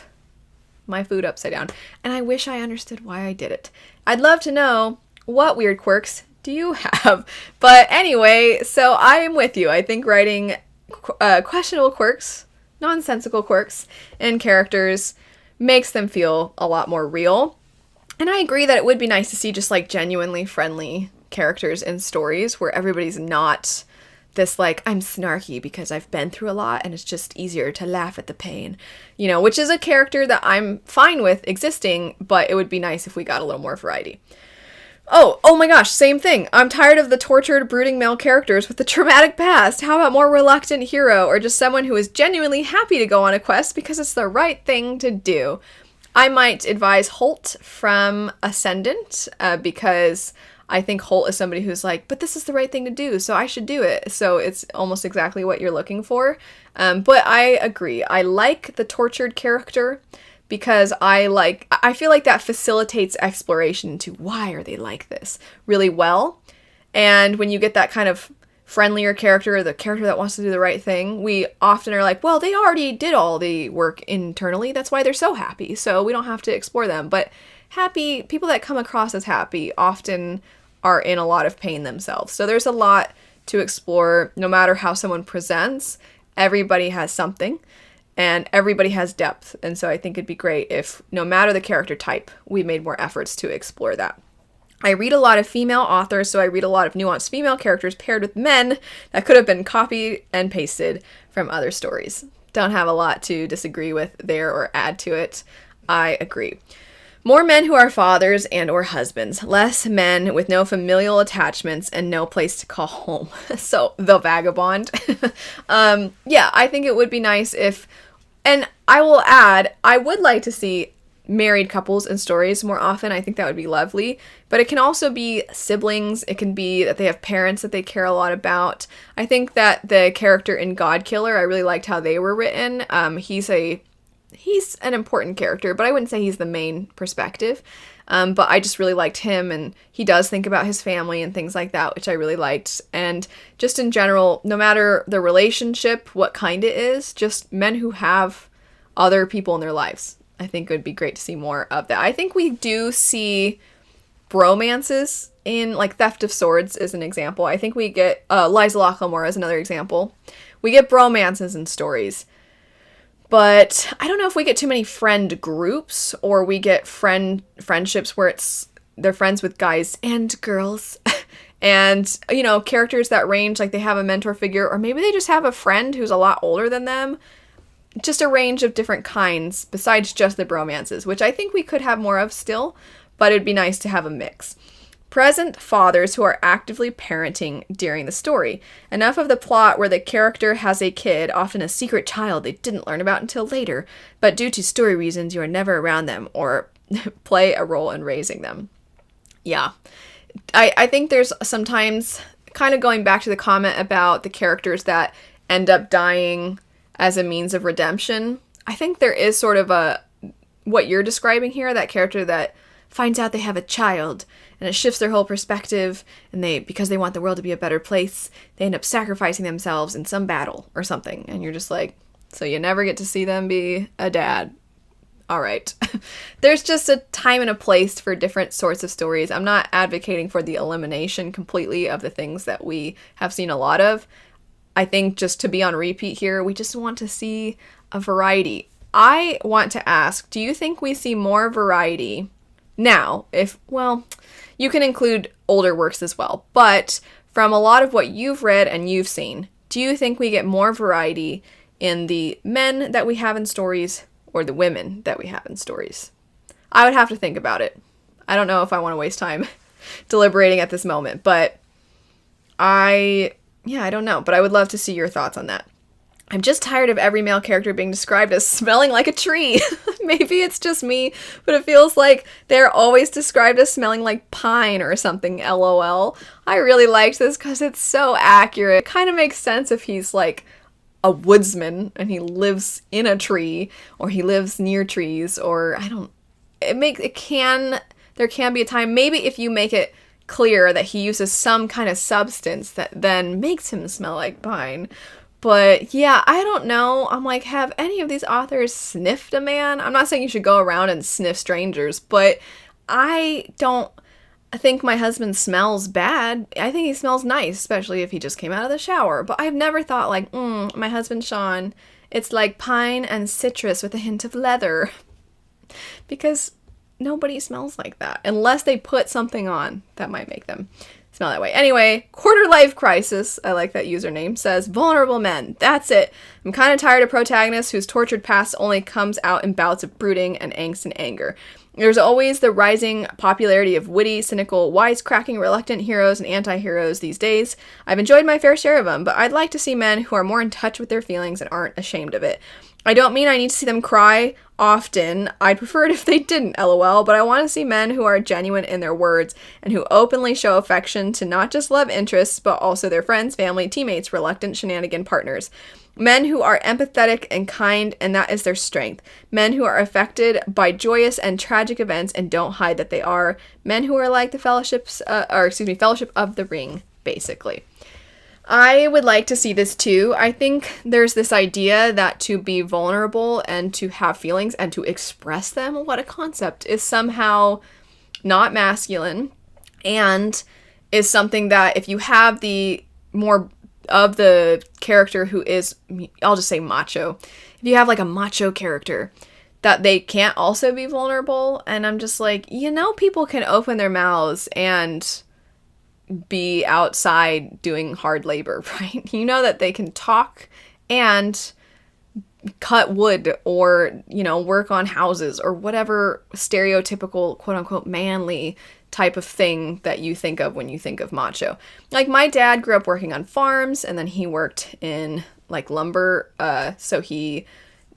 my food upside down. And I wish I understood why I did it. I'd love to know, what weird quirks do you have? But anyway, so I am with you. I think writing questionable quirks, nonsensical quirks in characters makes them feel a lot more real. And I agree that it would be nice to see just like genuinely friendly characters in stories where everybody's not this like, I'm snarky because I've been through a lot and it's just easier to laugh at the pain, you know, which is a character that I'm fine with existing, but it would be nice if we got a little more variety. Oh my gosh, same thing. I'm tired of the tortured, brooding male characters with a traumatic past. How about more reluctant hero, or just someone who is genuinely happy to go on a quest because it's the right thing to do? I might advise Holt from Ascendant, because I think Holt is somebody who's like, but this is the right thing to do, so I should do it. So it's almost exactly what you're looking for. But I agree. I like the tortured character because I feel like that facilitates exploration into why are they like this really well. And when you get that kind of friendlier character, the character that wants to do the right thing, we often are like, well, they already did all the work internally. That's why they're so happy. So we don't have to explore them. But happy people that come across as happy often are in a lot of pain themselves. So there's a lot to explore. No matter how someone presents, everybody has something and everybody has depth. And so I think it'd be great if, no matter the character type, we made more efforts to explore that. I read a lot of female authors, so I read a lot of nuanced female characters paired with men that could have been copied and pasted from other stories. Don't have a lot to disagree with there or add to it. I agree. More men who are fathers and or husbands. Less men with no familial attachments and no place to call home. So, the vagabond. Yeah, I think it would be nice if... And I will add, I would like to see married couples in stories more often. I think that would be lovely. But it can also be siblings. It can be that they have parents that they care a lot about. I think that the character in Godkiller, I really liked how they were written. He's an important character, but I wouldn't say he's the main perspective. But I just really liked him, and he does think about his family and things like that, which I really liked. And just in general, no matter the relationship, what kind it is, just men who have other people in their lives. I think it would be great to see more of that. I think we do see bromances in, like, Theft of Swords is an example. I think we get, Liza Locklemore is another example. We get bromances in stories. But I don't know if we get too many friend groups, or we get friendships where they're friends with guys and girls. And, you know, characters that range, like they have a mentor figure, or maybe they just have a friend who's a lot older than them. Just a range of different kinds besides just the bromances, which I think we could have more of still, but it'd be nice to have a mix. Present fathers who are actively parenting during the story. Enough of the plot where the character has a kid, often a secret child they didn't learn about until later, but due to story reasons you are never around them or play a role in raising them. Yeah. I think there's sometimes, kind of going back to the comment about the characters that end up dying as a means of redemption, I think there is sort of what you're describing here, that character that finds out they have a child and it shifts their whole perspective, and because they want the world to be a better place, they end up sacrificing themselves in some battle or something. And you're just like, so you never get to see them be a dad. All right. There's just a time and a place for different sorts of stories. I'm not advocating for the elimination completely of the things that we have seen a lot of. I think just to be on repeat here, we just want to see a variety. I want to ask, do you think we see more variety now? You can include older works as well, but from a lot of what you've read and you've seen, do you think we get more variety in the men that we have in stories or the women that we have in stories? I would have to think about it. I don't know if I want to waste time deliberating at this moment, but I don't know, but I would love to see your thoughts on that. I'm just tired of every male character being described as smelling like a tree. Maybe it's just me, but it feels like they're always described as smelling like pine or something, LOL. I really liked this because it's so accurate. It kind of makes sense if he's like a woodsman and he lives in a tree, or he lives near trees, or there can be a time, maybe if you make it clear that he uses some kind of substance that then makes him smell like pine. But yeah, I don't know. I'm like, have any of these authors sniffed a man? I'm not saying you should go around and sniff strangers, but I don't think my husband smells bad. I think he smells nice, especially if he just came out of the shower. But I've never thought like, my husband Sean, it's like pine and citrus with a hint of leather. Because nobody smells like that unless they put something on that might make them smell that way. Anyway, Quarter Life Crisis, I like that username, says, vulnerable men. That's it. I'm kind of tired of protagonists whose tortured past only comes out in bouts of brooding and angst and anger. There's always the rising popularity of witty, cynical, wisecracking, reluctant heroes and anti-heroes these days. I've enjoyed my fair share of them, but I'd like to see men who are more in touch with their feelings and aren't ashamed of it. I don't mean I need to see them cry often. I'd prefer it if they didn't, LOL, but I want to see men who are genuine in their words and who openly show affection to not just love interests, but also their friends, family, teammates, reluctant shenanigan partners. Men who are empathetic and kind, and that is their strength. Men who are affected by joyous and tragic events and don't hide that they are. Men who are like the Fellowship of the Ring, basically. I would like to see this too. I think there's this idea that to be vulnerable and to have feelings and to express them, what a concept, is somehow not masculine, and is something that if you have the more of the character who is, I'll just say macho, if you have like a macho character, that they can't also be vulnerable. And I'm just like, people can open their mouths and be outside doing hard labor, right? That they can talk and cut wood or, work on houses or whatever stereotypical, quote unquote, manly type of thing that you think of when you think of macho. Like, my dad grew up working on farms, and then he worked in like lumber, so he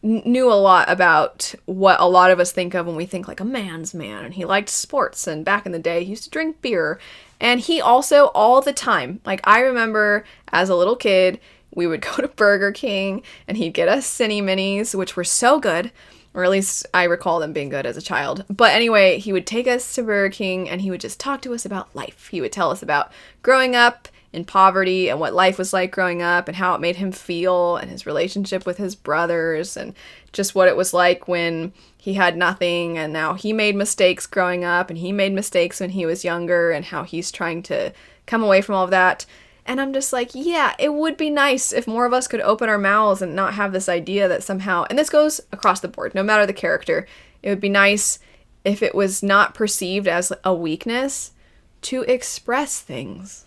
knew a lot about what a lot of us think of when we think like a man's man. And he liked sports, and back in the day he used to drink beer. And he also, all the time, like, I remember as a little kid, we would go to Burger King and he'd get us Cine Minis, which were so good, or at least I recall them being good as a child. But anyway, he would take us to Burger King and he would just talk to us about life. He would tell us about growing up in poverty and what life was like growing up and how it made him feel, and his relationship with his brothers, and just what it was like when he had nothing, and now he made mistakes growing up and he made mistakes when he was younger, and how he's trying to come away from all of that. And I'm just like, yeah, it would be nice if more of us could open our mouths and not have this idea that somehow, and this goes across the board, no matter the character, it would be nice if it was not perceived as a weakness to express things.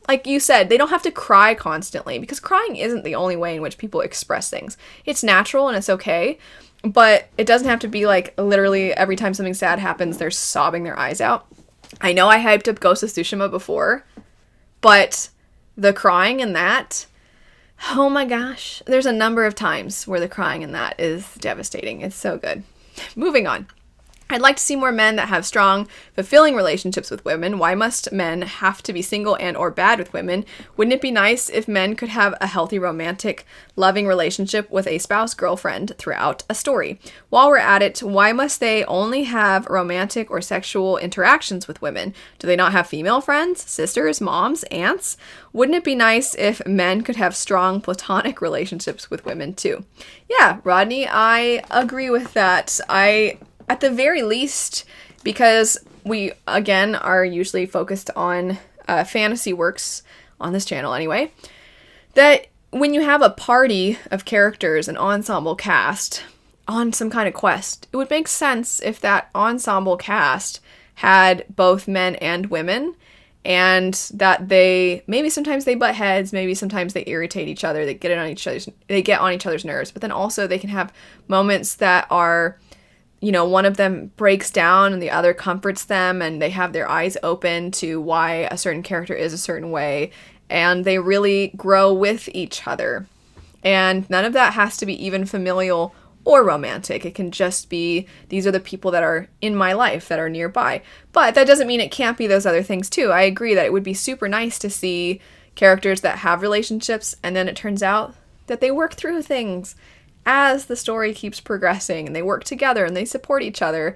Like you said, they don't have to cry constantly, because crying isn't the only way in which people express things. It's natural and it's okay, but it doesn't have to be like literally every time something sad happens, they're sobbing their eyes out. I know I hyped up Ghost of Tsushima before, but the crying in that, oh my gosh, there's a number of times where the crying in that is devastating. It's so good. Moving on. I'd like to see more men that have strong, fulfilling relationships with women. Why must men have to be single and or bad with women? Wouldn't it be nice if men could have a healthy, romantic, loving relationship with a spouse, girlfriend throughout a story? While we're at it, why must they only have romantic or sexual interactions with women? Do they not have female friends, sisters, moms, aunts? Wouldn't it be nice if men could have strong platonic relationships with women too? Yeah, Rodney, I agree with that. At the very least, because we, again, are usually focused on fantasy works on this channel anyway, that when you have a party of characters, an ensemble cast, on some kind of quest, it would make sense if that ensemble cast had both men and women, and that maybe sometimes they butt heads, maybe sometimes they irritate each other, they get on each other's nerves, but then also they can have moments that are, one of them breaks down and the other comforts them, and they have their eyes open to why a certain character is a certain way, and they really grow with each other. And none of that has to be even familial or romantic. It can just be, these are the people that are in my life, that are nearby. But that doesn't mean it can't be those other things too. I agree that it would be super nice to see characters that have relationships, and then it turns out that they work through things as the story keeps progressing, and they work together and they support each other.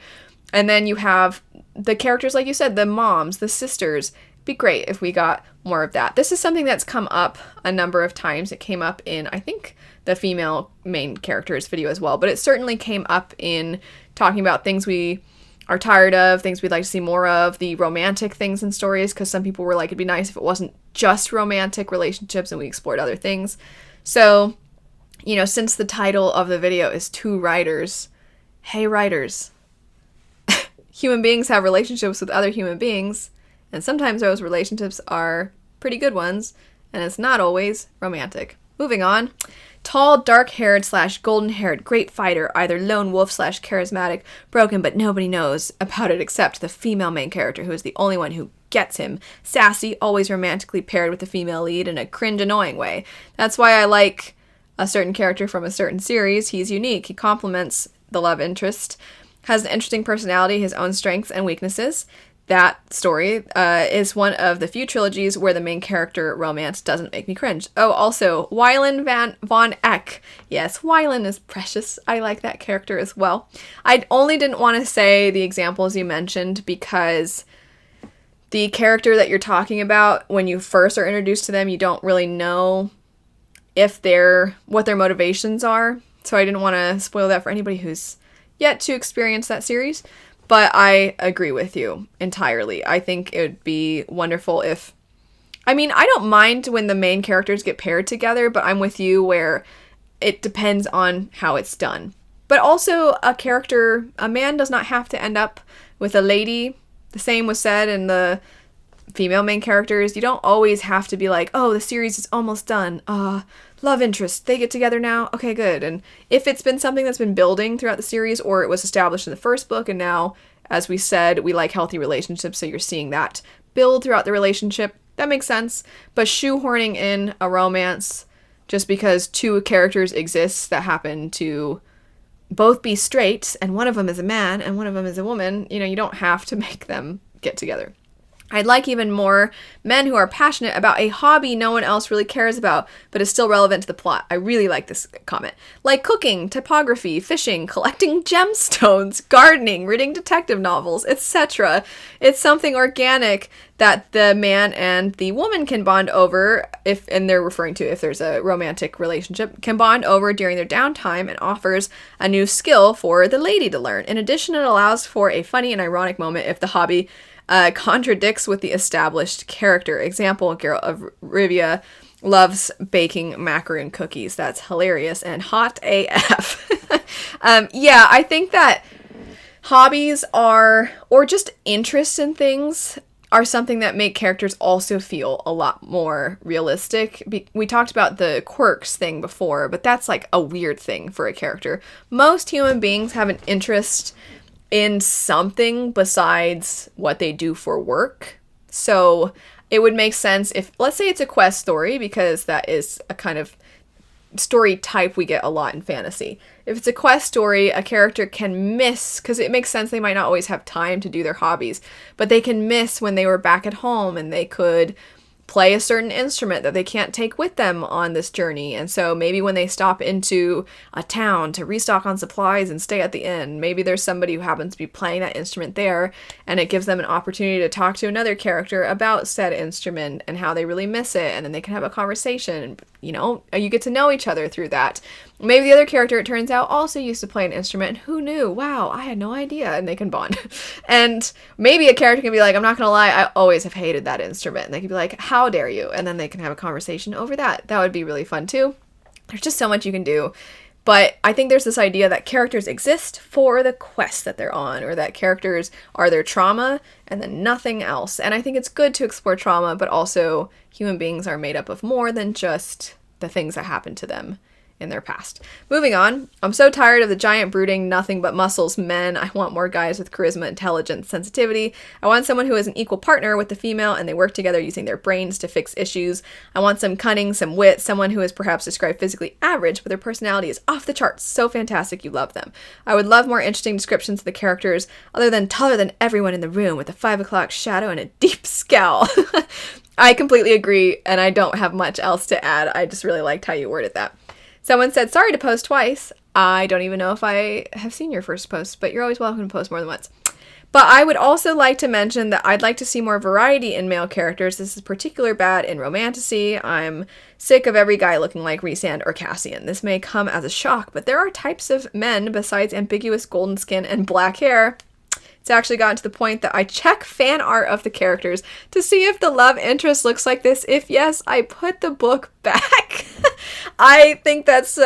And then you have the characters, like you said, the moms, the sisters. It'd be great if we got more of that. This is something that's come up a number of times. It came up in, I think, the female main characters video as well, but it certainly came up in talking about things we are tired of, things we'd like to see more of, the romantic things in stories, because some people were like, it'd be nice if it wasn't just romantic relationships and we explored other things. So, since the title of the video is Two Writers, hey writers, human beings have relationships with other human beings, and sometimes those relationships are pretty good ones, and it's not always romantic. Moving on. Tall, dark-haired / golden-haired, great fighter, either lone wolf / charismatic, broken, but nobody knows about it except the female main character, who is the only one who gets him. Sassy, always romantically paired with the female lead in a cringe, annoying way. That's why I like a certain character from a certain series. He's unique. He complements the love interest, has an interesting personality, his own strengths and weaknesses. That story is one of the few trilogies where the main character romance doesn't make me cringe. Oh, also, Wylan von Eck. Yes, Wylan is precious. I like that character as well. I only didn't want to say the examples you mentioned because the character that you're talking about, when you first are introduced to them, you don't really know what their motivations are. So I didn't want to spoil that for anybody who's yet to experience that series. But I agree with you entirely. I think it would be wonderful if... I don't mind when the main characters get paired together, but I'm with you where it depends on how it's done. But also, a man does not have to end up with a lady. The same was said in the female main characters. You don't always have to be like, oh, the series is almost done. Love interest, they get together now? Okay, good. And if it's been something that's been building throughout the series, or it was established in the first book, and now, as we said, we like healthy relationships, so you're seeing that build throughout the relationship, that makes sense. But shoehorning in a romance just because two characters exist that happen to both be straight, and one of them is a man, and one of them is a woman, you don't have to make them get together. I'd like even more men who are passionate about a hobby no one else really cares about, but is still relevant to the plot. I really like this comment. Like cooking, typography, fishing, collecting gemstones, gardening, reading detective novels, etc. It's something organic that the man and the woman can bond over, and they're referring to if there's a romantic relationship, can bond over during their downtime, and offers a new skill for the lady to learn. In addition, it allows for a funny and ironic moment if the hobby contradicts with the established character. Example, Geralt of Rivia loves baking macaroon cookies. That's hilarious and hot AF. I think that hobbies or just interests in things are something that make characters also feel a lot more realistic. We talked about the quirks thing before, but that's like a weird thing for a character. Most human beings have an interest in something besides what they do for work. So it would make sense if, let's say it's a quest story, because that is a kind of story type we get a lot in fantasy. if it's a quest story, a character can miss, because it makes sense they might not always have time to do their hobbies, but they can miss when they were back at home and they could play a certain instrument that they can't take with them on this journey. And so maybe when they stop into a town to restock on supplies and stay at the inn, maybe there's somebody who happens to be playing that instrument there, and it gives them an opportunity to talk to another character about said instrument and how they really miss it, and then they can have a conversation, and you get to know each other through that. Maybe the other character, it turns out, also used to play an instrument. Who knew? Wow, I had no idea. And they can bond. And maybe a character can be like, I'm not going to lie, I always have hated that instrument. And they can be like, how dare you? And then they can have a conversation over that. That would be really fun too. There's just so much you can do. But I think there's this idea that characters exist for the quest that they're on, or that characters are their trauma and then nothing else. And I think it's good to explore trauma, but also human beings are made up of more than just the things that happen to them in their past. Moving on. I'm so tired of the giant, brooding, nothing but muscles men. I want more guys with charisma, intelligence, sensitivity. I want someone who is an equal partner with the female and they work together using their brains to fix issues. I want some cunning, some wit, someone who is perhaps described physically average, but their personality is off the charts. So fantastic, you love them. I would love more interesting descriptions of the characters other than taller than everyone in the room with a 5 o'clock shadow and a deep scowl. I completely agree, and I don't have much else to add. I just really liked how you worded that. Someone said, sorry to post twice. I don't even know if I have seen your first post, but you're always welcome to post more than once. But I would also like to mention that I'd like to see more variety in male characters. This is particularly bad in romantasy. I'm sick of every guy looking like Rhysand or Cassian. This may come as a shock, but there are types of men besides ambiguous golden skin and black hair. It's actually gotten to the point that I check fan art of the characters to see if the love interest looks like this. If yes, I put the book back. I think that's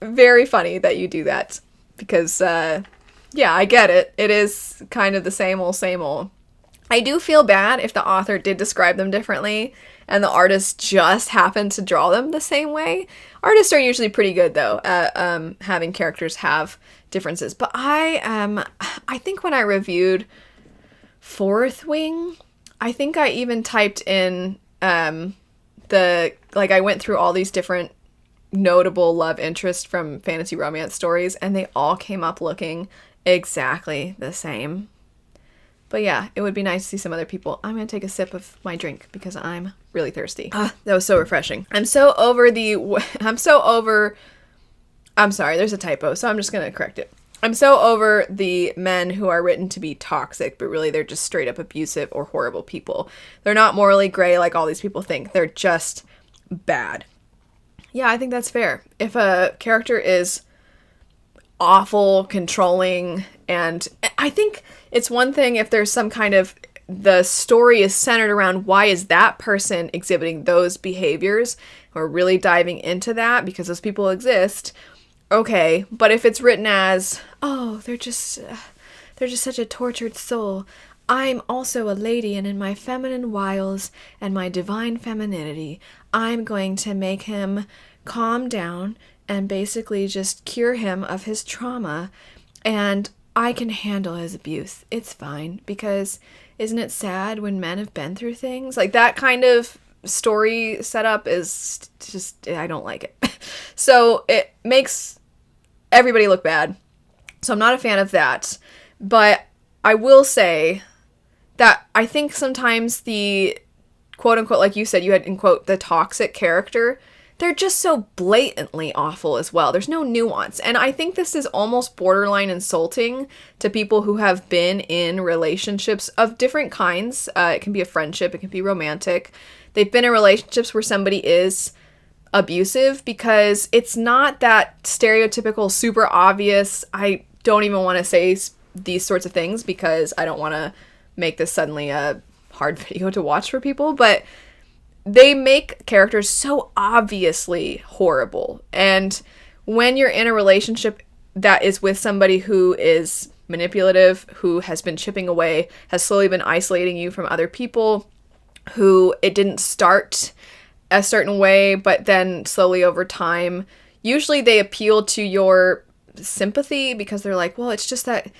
very funny that you do that because, yeah, I get it. It is kind of the same old. I do feel bad if the author did describe them differently and the artist just happened to draw them the same way. Artists are usually pretty good, though, at having characters have differences. But I think when I reviewed Fourth Wing, I think I even typed in I went through all these different notable love interests from fantasy romance stories, and they all came up looking exactly the same. But yeah, it would be nice to see some other people. I'm going to take a sip of my drink because I'm really thirsty. That was so refreshing. I'm sorry, there's a typo, so I'm just going to correct it. I'm so over the men who are written to be toxic, but really they're just straight up abusive or horrible people. They're not morally gray like all these people think. They're just bad. Yeah, I think that's fair. If a character is awful, controlling, and I think it's one thing if there's some kind of, the story is centered around why is that person exhibiting those behaviors. We're really diving into that because those people exist. Okay, but if it's written as, oh, they're just such a tortured soul. I'm also a lady, and in my feminine wiles and my divine femininity, I'm going to make him calm down and basically just cure him of his trauma, and I can handle his abuse. It's fine, because isn't it sad when men have been through things? Like, that kind of story setup is just, I don't like it. So it makes everybody look bad. So I'm not a fan of that. But I will say that I think sometimes the quote unquote, like you said, you had in quote, the toxic character, they're just so blatantly awful as well. There's no nuance. And I think this is almost borderline insulting to people who have been in relationships of different kinds. It can be a friendship. It can be romantic. They've been in relationships where somebody is abusive, because it's not that stereotypical, super obvious. I don't even want to say these sorts of things because I don't want to make this suddenly a hard video to watch for people, but they make characters so obviously horrible. And when you're in a relationship that is with somebody who is manipulative, who has been chipping away, has slowly been isolating you from other people, who it didn't start a certain way, but then slowly over time, usually they appeal to your sympathy because they're like, well, it's just that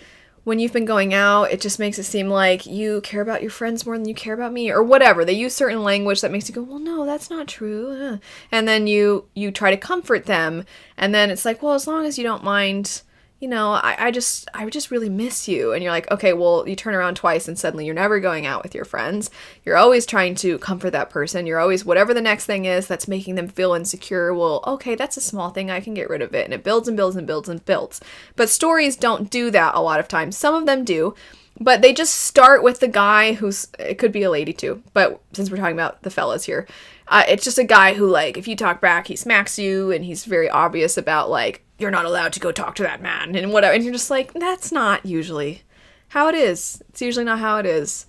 when you've been going out, it just makes it seem like you care about your friends more than you care about me, or whatever. They use certain language that makes you go, well, no, that's not true. And then you try to comfort them, and then it's like, well, as long as you don't mind, I just really miss you. And you're like, okay, well, you turn around twice and suddenly you're never going out with your friends. You're always trying to comfort that person. You're always, whatever the next thing is that's making them feel insecure, well, okay, that's a small thing. I can get rid of it. And it builds and builds and builds and builds. But stories don't do that a lot of times. Some of them do. But they just start with the guy it could be a lady too, but since we're talking about the fellas here, it's just a guy who, like, if you talk back, he smacks you, and he's very obvious about, like, you're not allowed to go talk to that man, and whatever, and you're just like, that's not usually how it is. It's usually not how it is.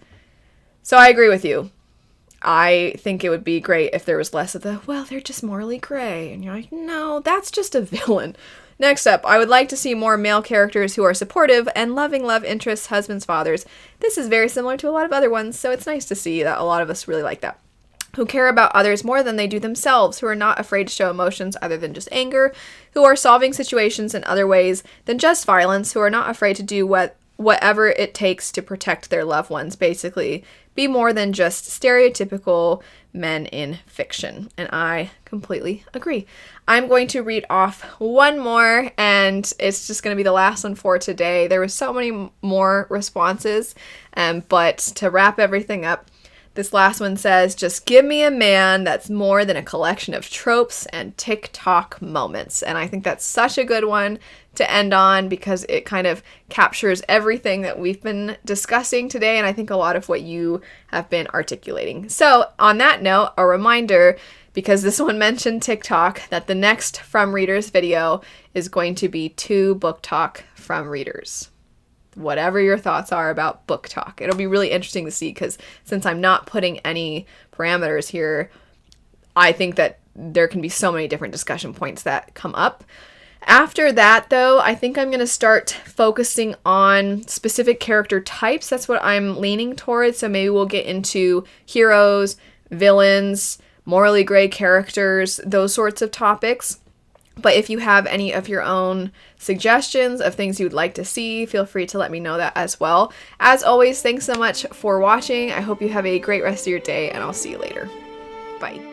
So I agree with you. I think it would be great if there was less of the, well, they're just morally gray, and you're like, no, that's just a villain. Next up, I would like to see more male characters who are supportive and loving love interests, husbands, fathers. This is very similar to a lot of other ones, so it's nice to see that a lot of us really like that. Who care about others more than they do themselves, who are not afraid to show emotions other than just anger, who are solving situations in other ways than just violence, who are not afraid to do whatever it takes to protect their loved ones, basically. Be more than just stereotypical men in fiction. And I completely agree. I'm going to read off one more, and it's just going to be the last one for today. There were so many more responses, but to wrap everything up, this last one says, just give me a man that's more than a collection of tropes and TikTok moments. And I think that's such a good one to end on because it kind of captures everything that we've been discussing today, and I think a lot of what you have been articulating. So on that note, a reminder, because this one mentioned TikTok, that the next From Readers video is going to be 2 book talk from readers. Whatever your thoughts are about book talk. It'll be really interesting to see, because since I'm not putting any parameters here, I think that there can be so many different discussion points that come up. After that, though, I think I'm going to start focusing on specific character types. That's what I'm leaning towards. So maybe we'll get into heroes, villains, morally gray characters, those sorts of topics. But if you have any of your own suggestions of things you'd like to see, feel free to let me know that as well. As always, thanks so much for watching. I hope you have a great rest of your day, and I'll see you later. Bye.